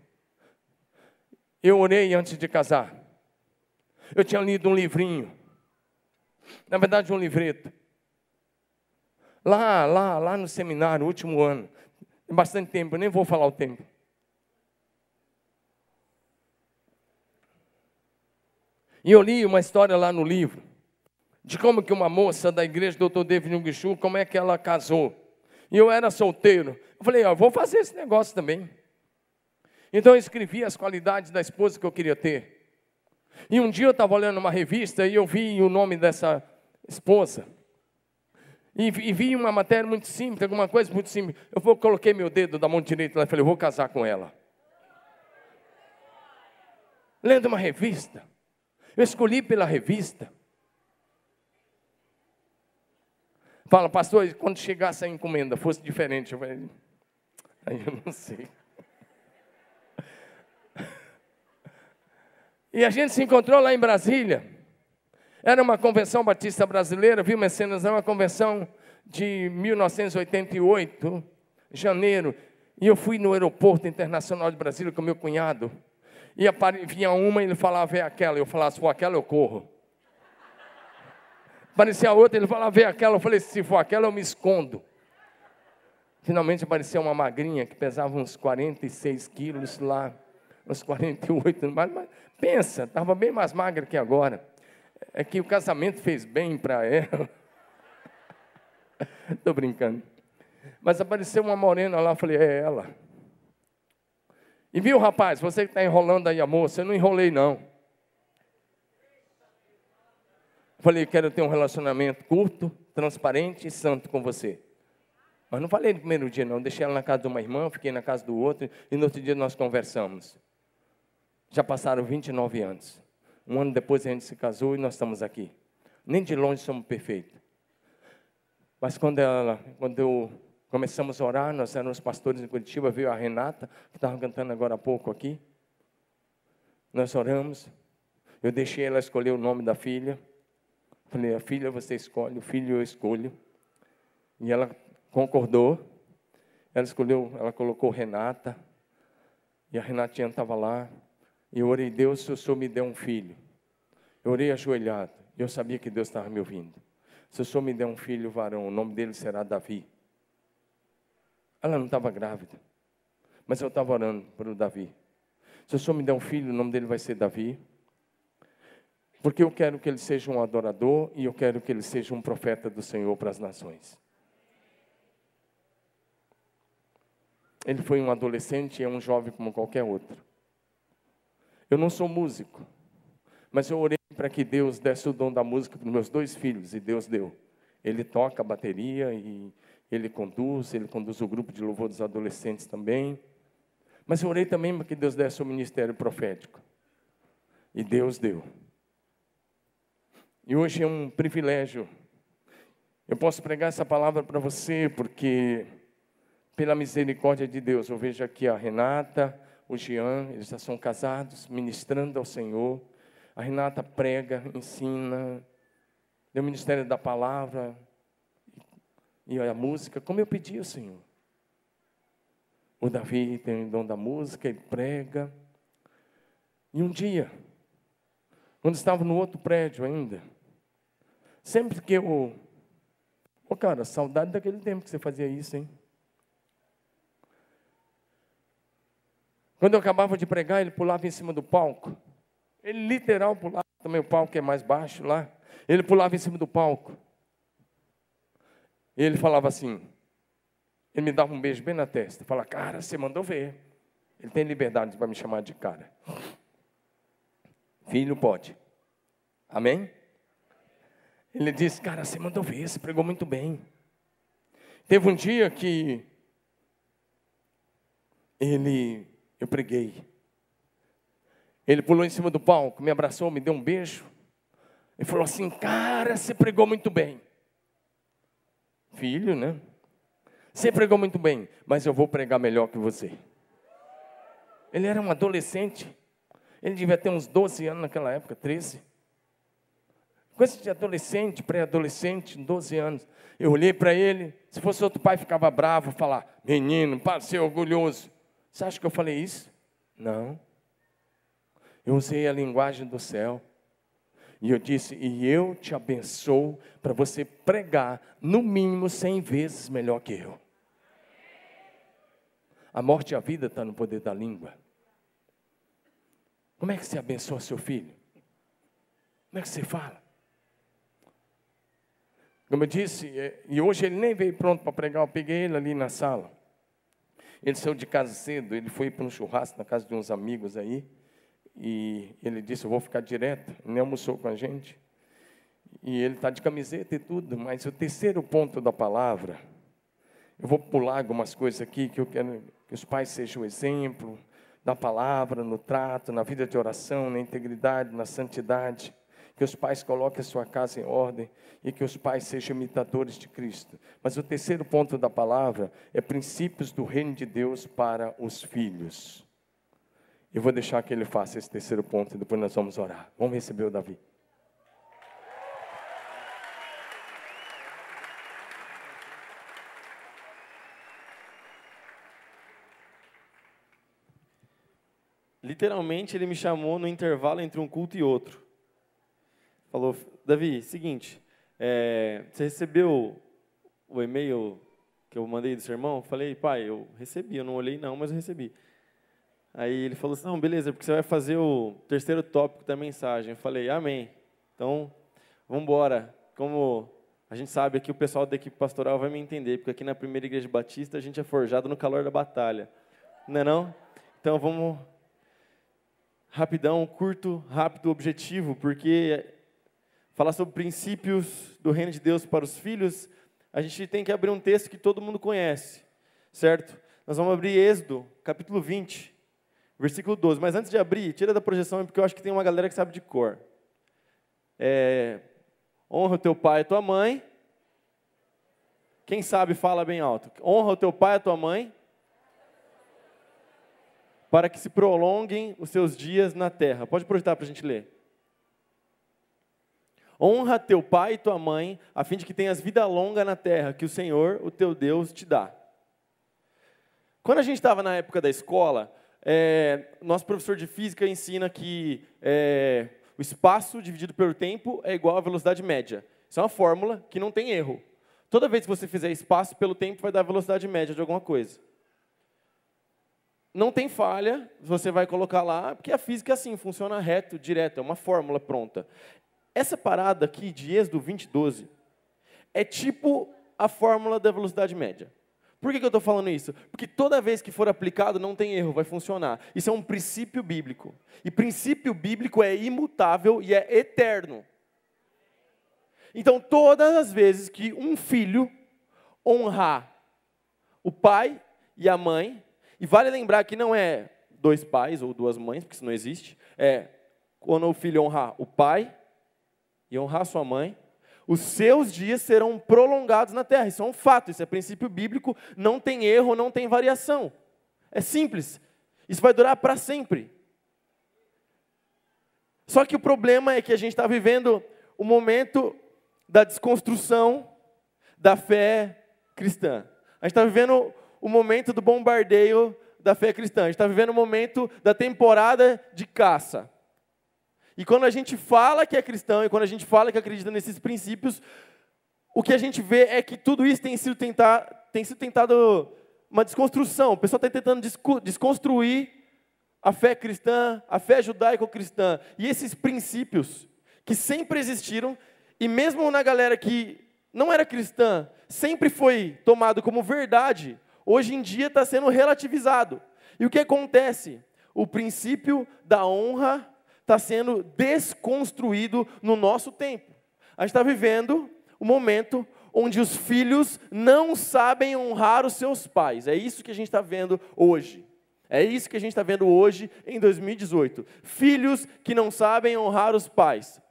Eu orei antes de casar. Eu tinha lido um livrinho. Na verdade, um livreto. Lá no seminário, último ano. Tem bastante tempo, eu nem vou falar o tempo. E eu li uma história lá no livro, de como que uma moça da igreja do Dr. David Nguishu, como é que ela casou. E eu era solteiro. Eu falei, vou fazer esse negócio também. Então eu escrevi as qualidades da esposa que eu queria ter. E um dia eu estava olhando uma revista e eu vi o nome dessa esposa. E vi uma matéria muito simples, alguma coisa muito simples. Eu coloquei meu dedo da mão direita lá e falei, vou casar com ela. Lendo uma revista. Eu escolhi pela revista. Fala, pastor, quando chegasse a encomenda, fosse diferente. Aí eu não sei. E a gente se encontrou lá em Brasília. Era uma convenção batista brasileira, viu, Mecenas? Era uma convenção de 1988, janeiro. E eu fui no aeroporto internacional de Brasília com meu cunhado. E vinha uma e ele falava, vê aquela. Eu falava, se for aquela, eu corro. Aparecia a outra, ele falava, vê aquela. Eu falei, se for aquela, eu me escondo. Finalmente apareceu uma magrinha que pesava uns 46 quilos lá, uns 48, mas pensa, estava bem mais magra que agora. É que o casamento fez bem para ela. Estou brincando. Mas apareceu uma morena lá, eu falei, é ela. E viu, rapaz, você que está enrolando aí a moça, eu não enrolei não. Eu falei, quero ter um relacionamento curto, transparente e santo com você. Mas não falei no primeiro dia não, deixei ela na casa de uma irmã, fiquei na casa do outro, e no outro dia nós conversamos. Já passaram 29 anos. Um ano depois a gente se casou e nós estamos aqui. Nem de longe somos perfeitos. Mas quando começamos a orar, nós éramos pastores em Curitiba, veio a Renata, que estava cantando agora há pouco aqui. Nós oramos, eu deixei ela escolher o nome da filha. Falei, a filha você escolhe, o filho eu escolho. E ela concordou, ela escolheu, ela colocou Renata, e a Renatinha estava lá, e eu orei, Deus, se o Senhor me der um filho. Eu orei ajoelhado, e eu sabia que Deus estava me ouvindo. Se o Senhor me der um filho varão, o nome dele será Davi. Ela não estava grávida, mas eu estava orando para o Davi. Se o Senhor me der um filho, o nome dele vai ser Davi. Porque eu quero que ele seja um adorador, e eu quero que ele seja um profeta do Senhor para as nações. Ele foi um adolescente e é um jovem como qualquer outro. Eu não sou músico, mas eu orei para que Deus desse o dom da música para os meus 2 filhos, e Deus deu. Ele toca a bateria e ele conduz o grupo de louvor dos adolescentes também. Mas eu orei também para que Deus desse o ministério profético. E Deus deu. E hoje é um privilégio. Eu posso pregar essa palavra para você, porque pela misericórdia de Deus, eu vejo aqui a Renata, o Jean, eles já são casados, ministrando ao Senhor. A Renata prega, ensina, deu o ministério da palavra e a música, como eu pedi ao Senhor. O Davi tem o dom da música, ele prega. E um dia, quando estava no outro prédio ainda, sempre que eu... cara, saudade daquele tempo que você fazia isso, hein? Quando eu acabava de pregar, ele pulava em cima do palco. Ele literal pulava, também o palco é mais baixo lá. Ele pulava em cima do palco. E ele falava assim, ele me dava um beijo bem na testa. Falava, cara, você mandou ver. Ele tem liberdade para me chamar de cara. Filho pode. Amém? Ele disse, cara, você mandou ver, você pregou muito bem. Teve um dia que eu preguei. Ele pulou em cima do palco, me abraçou, me deu um beijo. Ele falou assim, cara, você pregou muito bem. Filho, né? Você pregou muito bem, mas eu vou pregar melhor que você. Ele era um adolescente. Ele devia ter uns 12 anos naquela época, 13. Coisa de adolescente, pré-adolescente, 12 anos. Eu olhei para ele, se fosse outro pai ficava bravo, falar, menino, para de ser orgulhoso. Você acha que eu falei isso? Não. Eu usei a linguagem do céu. E eu disse, e eu te abençoo para você pregar, no mínimo 100 vezes melhor que eu. A morte e a vida está no poder da língua. Como é que você abençoa seu filho? Como é que você fala? Como eu disse, e hoje ele nem veio pronto para pregar, eu peguei ele ali na sala. Ele saiu de casa cedo, ele foi para um churrasco na casa de uns amigos aí, e ele disse, eu vou ficar direto, ele nem almoçou com a gente. E ele está de camiseta e tudo, mas o terceiro ponto da palavra, eu vou pular algumas coisas aqui, que eu quero que os pais sejam o exemplo da palavra, no trato, na vida de oração, na integridade, na santidade. Que os pais coloquem a sua casa em ordem e que os pais sejam imitadores de Cristo. Mas o terceiro ponto da palavra é princípios do reino de Deus para os filhos. Eu vou deixar que ele faça esse terceiro ponto e depois nós vamos orar. Vamos receber o Davi. Literalmente, ele me chamou no intervalo entre um culto e outro. Falou, Davi, seguinte, você recebeu o e-mail que eu mandei do sermão? Eu falei, pai, eu recebi, eu não olhei não, mas eu recebi. Aí ele falou assim, não, beleza, porque você vai fazer o terceiro tópico da mensagem. Eu falei, amém. Então, vamos embora. Como a gente sabe aqui, o pessoal da equipe pastoral vai me entender, porque aqui na primeira igreja batista a gente é forjado no calor da batalha. Não é não? Então, vamos rapidão, curto, rápido, objetivo, porque falar sobre princípios do reino de Deus para os filhos, a gente tem que abrir um texto que todo mundo conhece, certo? Nós vamos abrir Êxodo, capítulo 20, versículo 12. Mas antes de abrir, tira da projeção, porque eu acho que tem uma galera que sabe de cor. Honra o teu pai e tua mãe. Quem sabe, fala bem alto. Honra o teu pai e a tua mãe, para que se prolonguem os seus dias na terra. Pode projetar para a gente ler. Honra teu pai e tua mãe, a fim de que tenhas vida longa na terra, que o Senhor, o teu Deus, te dá. Quando a gente estava na época da escola, nosso professor de física ensina que o espaço dividido pelo tempo é igual à velocidade média. Isso é uma fórmula que não tem erro. Toda vez que você fizer espaço pelo tempo, vai dar a velocidade média de alguma coisa. Não tem falha, você vai colocar lá, porque a física é assim, funciona reto, direto, é uma fórmula pronta. Essa parada aqui de Êxodo 20, 12, é tipo a fórmula da velocidade média. Por que eu estou falando isso? Porque toda vez que for aplicado, não tem erro, vai funcionar. Isso é um princípio bíblico. E princípio bíblico é imutável e é eterno. Então, todas as vezes que um filho honrar o pai e a mãe, e vale lembrar que não é dois pais ou duas mães, porque isso não existe, é quando o filho honrar o pai e honrar sua mãe, os seus dias serão prolongados na terra. Isso é um fato, isso é princípio bíblico, não tem erro, não tem variação. É simples. Isso vai durar para sempre. Só que o problema é que a gente está vivendo o momento da desconstrução da fé cristã. A gente está vivendo o momento do bombardeio da fé cristã. A gente está vivendo o momento da temporada de caça. E quando a gente fala que é cristão, e quando a gente fala que acredita nesses princípios, o que a gente vê é que tudo isso tem sido tentado uma desconstrução. O pessoal está tentando desconstruir a fé cristã, a fé judaico-cristã. E esses princípios que sempre existiram, e mesmo na galera que não era cristã, sempre foi tomado como verdade, hoje em dia está sendo relativizado. E o que acontece? O princípio da honra está sendo desconstruído no nosso tempo. A gente está vivendo um momento onde os filhos não sabem honrar os seus pais. É isso que a gente está vendo hoje. É isso que a gente está vendo hoje em 2018. Filhos que não sabem honrar os pais.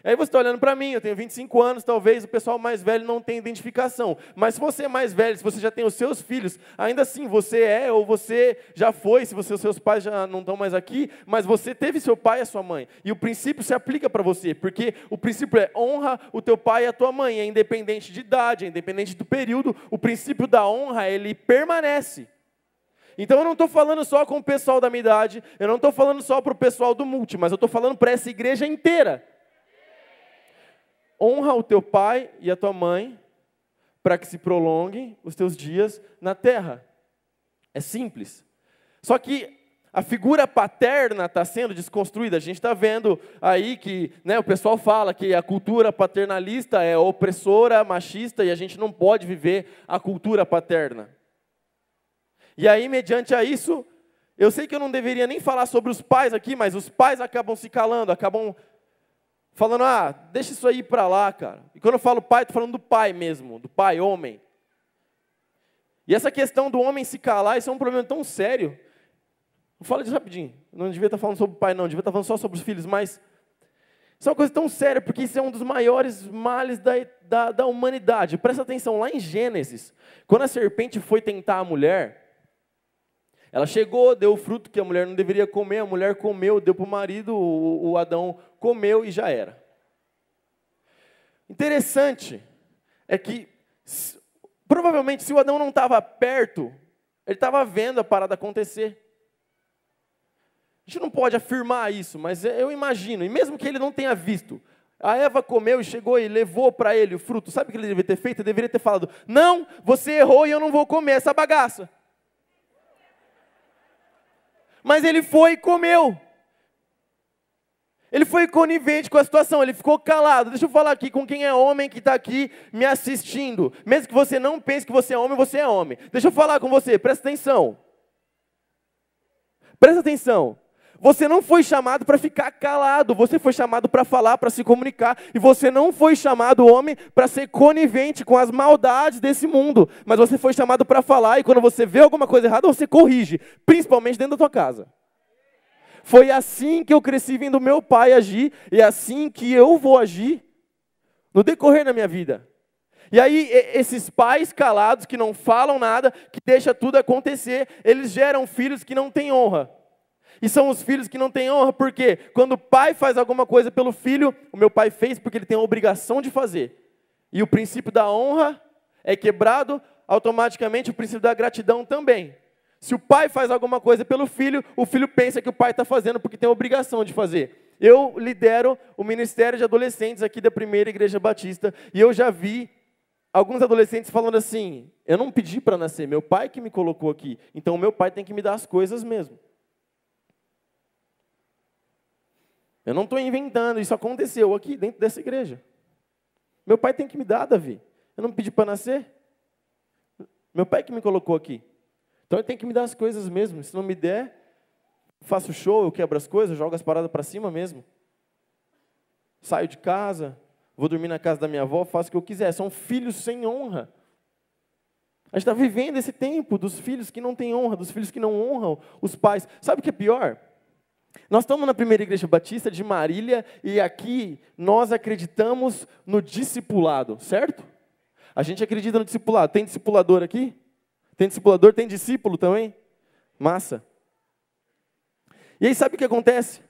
Aí você está olhando para mim, eu tenho 25 anos, talvez o pessoal mais velho não tenha identificação. Mas se você é mais velho, se você já tem os seus filhos, ainda assim você é ou você já foi, se os seus pais já não estão mais aqui, mas você teve seu pai e a sua mãe. E o princípio se aplica para você, porque o princípio é honra o teu pai e a tua mãe, é independente de idade, é independente do período, o princípio da honra, ele permanece. Então eu não estou falando só com o pessoal da minha idade, eu não estou falando só para o pessoal do multi, mas eu estou falando para essa igreja inteira. Honra o teu pai e a tua mãe, para que se prolonguem os teus dias na terra. É simples. Só que a figura paterna está sendo desconstruída. A gente está vendo aí que o pessoal fala que a cultura paternalista é opressora, machista, e a gente não pode viver a cultura paterna. E aí, mediante a isso, eu sei que eu não deveria nem falar sobre os pais aqui, mas os pais acabam se calando, acabam falando, deixa isso aí para lá, cara. E quando eu falo pai, estou falando do pai mesmo, do pai, homem. E essa questão do homem se calar, isso é um problema tão sério. Fala disso rapidinho. Não devia estar falando sobre o pai, não. Devia estar falando só sobre os filhos, mas isso é uma coisa tão séria, porque isso é um dos maiores males da humanidade. Presta atenção, lá em Gênesis, quando a serpente foi tentar a mulher, ela chegou, deu o fruto que a mulher não deveria comer, a mulher comeu, deu para o marido, o Adão comeu e já era. Interessante é que, provavelmente, se o Adão não estava perto, ele estava vendo a parada acontecer. A gente não pode afirmar isso, mas eu imagino, e mesmo que ele não tenha visto, A Eva comeu e chegou e levou para ele o fruto. Sabe o que ele deveria ter feito? Ele deveria ter falado, não, você errou e eu não vou comer essa bagaça. Mas ele foi e comeu. Ele foi conivente com a situação, ele ficou calado. Deixa eu falar aqui com quem é homem que está aqui me assistindo. Mesmo que você não pense que você é homem, você é homem. Deixa eu falar com você, presta atenção. Presta atenção. Você não foi chamado para ficar calado, você foi chamado para falar, para se comunicar. E você não foi chamado, homem, para ser conivente com as maldades desse mundo. Mas você foi chamado para falar e quando você vê alguma coisa errada, você corrige. Principalmente dentro da tua casa. Foi assim que eu cresci vendo meu pai agir. E é assim que eu vou agir no decorrer da minha vida. E aí, esses pais calados, que não falam nada, que deixam tudo acontecer, eles geram filhos que não têm honra. E são os filhos que não têm honra, porque quando o pai faz alguma coisa pelo filho, o meu pai fez porque ele tem a obrigação de fazer. E o princípio da honra é quebrado, automaticamente o princípio da gratidão também. Se o pai faz alguma coisa pelo filho, o filho pensa que o pai está fazendo porque tem a obrigação de fazer. Eu lidero o Ministério de Adolescentes aqui da Primeira Igreja Batista, e eu já vi alguns adolescentes falando assim, eu não pedi para nascer, meu pai que me colocou aqui, então o meu pai tem que me dar as coisas mesmo. Eu não estou inventando, isso aconteceu aqui dentro dessa igreja. Meu pai tem que me dar, Davi. Eu não pedi para nascer. Meu pai que me colocou aqui. Então ele tem que me dar as coisas mesmo. Se não me der, faço show, eu quebro as coisas, jogo as paradas para cima mesmo. Saio de casa, vou dormir na casa da minha avó, faço o que eu quiser. São filhos sem honra. A gente está vivendo esse tempo dos filhos que não têm honra, dos filhos que não honram os pais. Sabe o que é pior? Nós estamos na Primeira Igreja Batista de Marília e aqui nós acreditamos no discipulado, certo? A gente acredita no discipulado. Tem discipulador aqui? Tem discipulador? Tem discípulo também? Massa. E aí sabe o que acontece?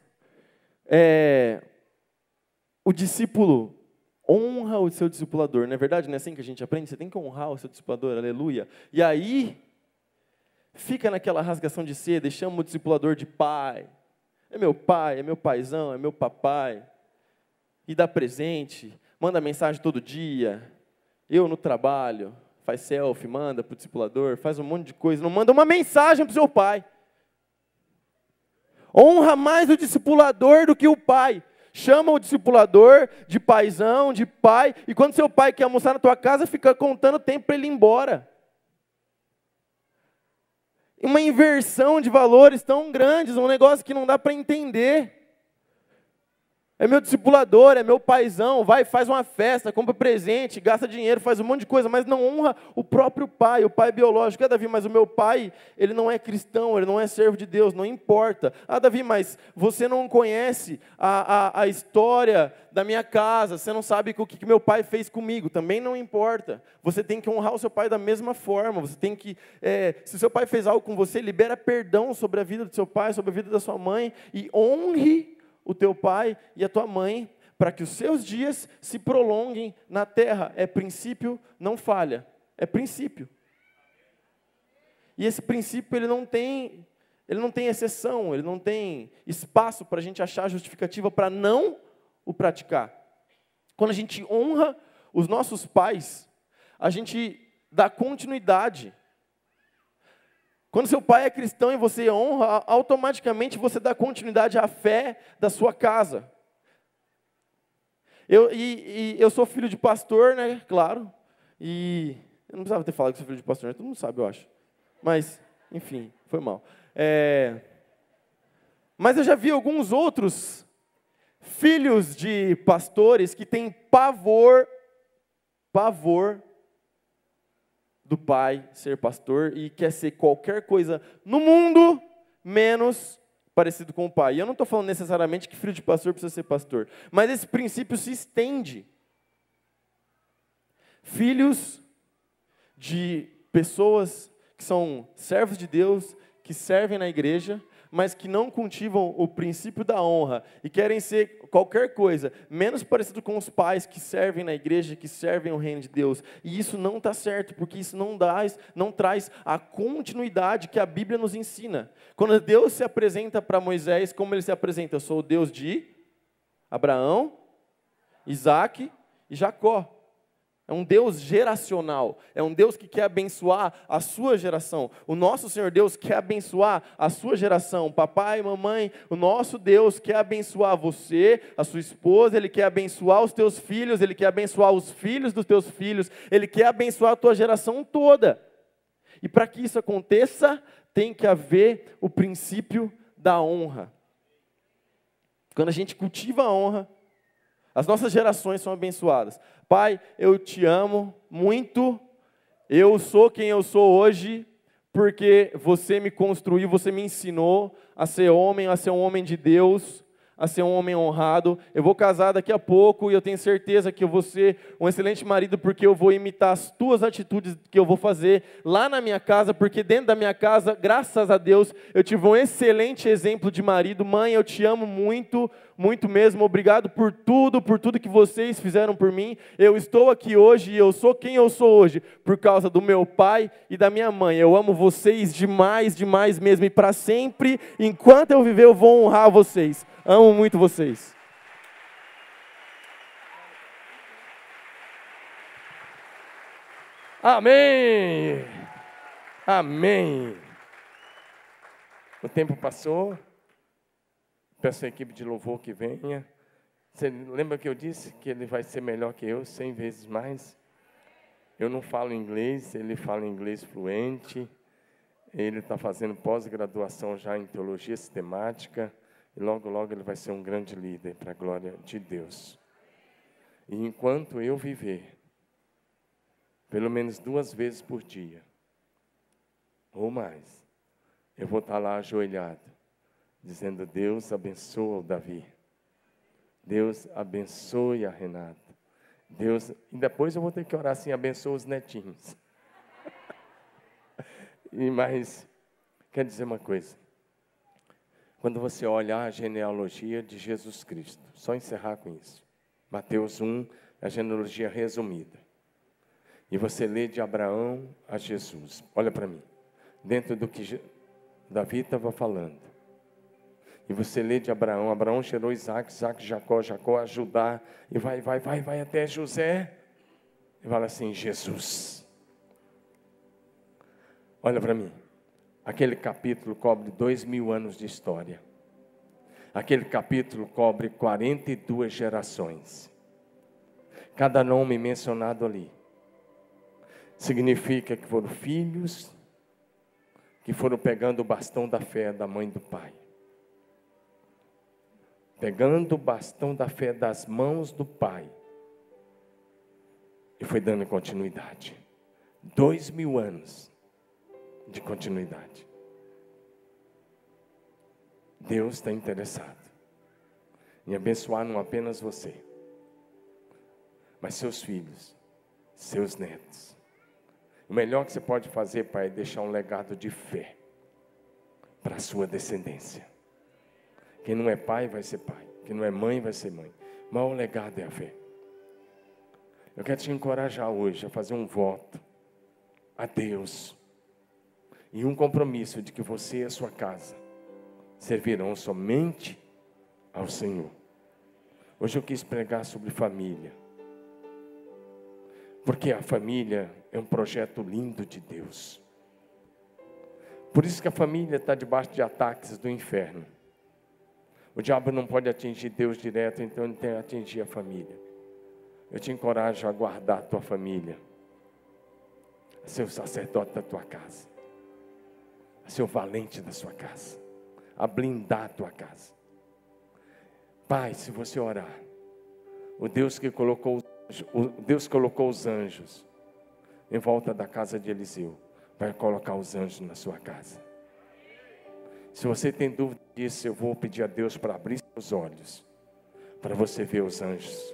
O discípulo honra o seu discipulador. Não é verdade? Não é assim que a gente aprende? Você tem que honrar o seu discipulador, aleluia. E aí, fica naquela rasgação de seda e chama o discipulador de pai. É meu pai, é meu paizão, é meu papai. E dá presente, manda mensagem todo dia. Eu no trabalho, faz selfie, manda para o discipulador, faz um monte de coisa. Não manda uma mensagem para o seu pai. Honra mais o discipulador do que o pai. Chama o discipulador de paizão, de pai. E quando seu pai quer almoçar na tua casa, fica contando tempo para ele ir embora. Uma inversão de valores tão grandes, um negócio que não dá para entender. É meu discipulador, é meu paizão, vai, faz uma festa, compra presente, gasta dinheiro, faz um monte de coisa, mas não honra o próprio pai, o pai biológico. Davi, mas o meu pai, ele não é cristão, ele não é servo de Deus, não importa. Davi, mas você não conhece a história da minha casa, você não sabe o que meu pai fez comigo, também não importa. Você tem que honrar o seu pai da mesma forma, você tem que, se seu pai fez algo com você, libera perdão sobre a vida do seu pai, sobre a vida da sua mãe, e honre o teu pai e a tua mãe, para que os seus dias se prolonguem na terra. É princípio, não falha. É princípio. E esse princípio, ele não tem exceção, ele não tem espaço para a gente achar justificativa para não o praticar. Quando a gente honra os nossos pais, a gente dá continuidade. Quando seu pai é cristão e você honra, automaticamente você dá continuidade à fé da sua casa. Eu sou filho de pastor, né? Claro. E eu não precisava ter falado que sou filho de pastor, né? Todo mundo sabe, eu acho. Mas, enfim, foi mal. Mas eu já vi alguns outros filhos de pastores que têm pavor do pai ser pastor e quer ser qualquer coisa no mundo menos parecido com o pai. E eu não estou falando necessariamente que filho de pastor precisa ser pastor, mas esse princípio se estende. Filhos de pessoas que são servos de Deus, que servem na igreja, mas que não cultivam o princípio da honra e querem ser qualquer coisa, menos parecido com os pais que servem na igreja, que servem o reino de Deus. E isso não está certo, porque isso não traz a continuidade que a Bíblia nos ensina. Quando Deus se apresenta para Moisés, como ele se apresenta? Eu sou o Deus de Abraão, Isaac e Jacó. É um Deus geracional, é um Deus que quer abençoar a sua geração. O nosso Senhor Deus quer abençoar a sua geração. Papai, mamãe, o nosso Deus quer abençoar você, a sua esposa, Ele quer abençoar os teus filhos, Ele quer abençoar os filhos dos teus filhos, Ele quer abençoar a tua geração toda. E para que isso aconteça, tem que haver o princípio da honra. Quando a gente cultiva a honra, as nossas gerações são abençoadas. Pai, eu te amo muito, eu sou quem eu sou hoje, porque você me construiu, você me ensinou a ser um homem de Deus, a ser um homem honrado. Eu vou casar daqui a pouco e eu tenho certeza que eu vou ser um excelente marido, porque eu vou imitar as tuas atitudes que eu vou fazer lá na minha casa, porque dentro da minha casa, graças a Deus, eu tive um excelente exemplo de marido. Mãe, eu te amo muito, muito mesmo. Obrigado por tudo que vocês fizeram por mim. Eu estou aqui hoje e eu sou quem eu sou hoje, por causa do meu pai e da minha mãe. Eu amo vocês demais, demais mesmo, e para sempre, enquanto eu viver, eu vou honrar vocês. Amo muito vocês. Amém! Amém! O tempo passou. Peço à equipe de louvor que venha. Você lembra que eu disse que ele vai ser melhor que eu, 100 vezes mais? Eu não falo inglês, ele fala inglês fluente. Ele está fazendo pós-graduação já em teologia sistemática. E logo, logo ele vai ser um grande líder para a glória de Deus. E enquanto eu viver, pelo menos 2 vezes por dia, ou mais, eu vou estar lá ajoelhado, dizendo: Deus abençoa o Davi. Deus abençoe a Renata. Deus, e depois eu vou ter que orar assim: abençoa os netinhos. Mas, quer dizer uma coisa. Quando você olha a genealogia de Jesus Cristo, só encerrar com isso. Mateus 1, a genealogia resumida. E você lê de Abraão a Jesus. Olha para mim. Dentro do que Davi estava falando. E você lê de Abraão. Abraão gerou Isaac, Jacó a Judá. E vai até José. E fala assim: Jesus. Olha para mim. Aquele capítulo cobre 2000 anos de história. Aquele capítulo cobre 42 gerações. Cada nome mencionado ali significa que foram filhos que foram pegando o bastão da fé da mãe e do pai. Pegando o bastão da fé das mãos do pai. E foi dando continuidade. 2000 anos de continuidade. Deus está interessado em abençoar não apenas você, mas seus filhos, seus netos. O melhor que você pode fazer, pai, é deixar um legado de fé para a sua descendência. Quem não é pai vai ser pai, quem não é mãe vai ser mãe. O maior legado é a fé. Eu quero te encorajar hoje a fazer um voto a Deus e um compromisso de que você e a sua casa servirão somente ao Senhor. Hoje eu quis pregar sobre família, porque a família é um projeto lindo de Deus. Por isso que a família está debaixo de ataques do inferno. O diabo não pode atingir Deus direto, então ele tem que atingir a família. Eu te encorajo a guardar a tua família, a ser o sacerdote da tua casa, a ser o valente da sua casa, a blindar a tua casa. Pai, se você orar, o Deus colocou os anjos em volta da casa de Eliseu, vai colocar os anjos na sua casa. Se você tem dúvida disso, eu vou pedir a Deus para abrir seus olhos, para você ver os anjos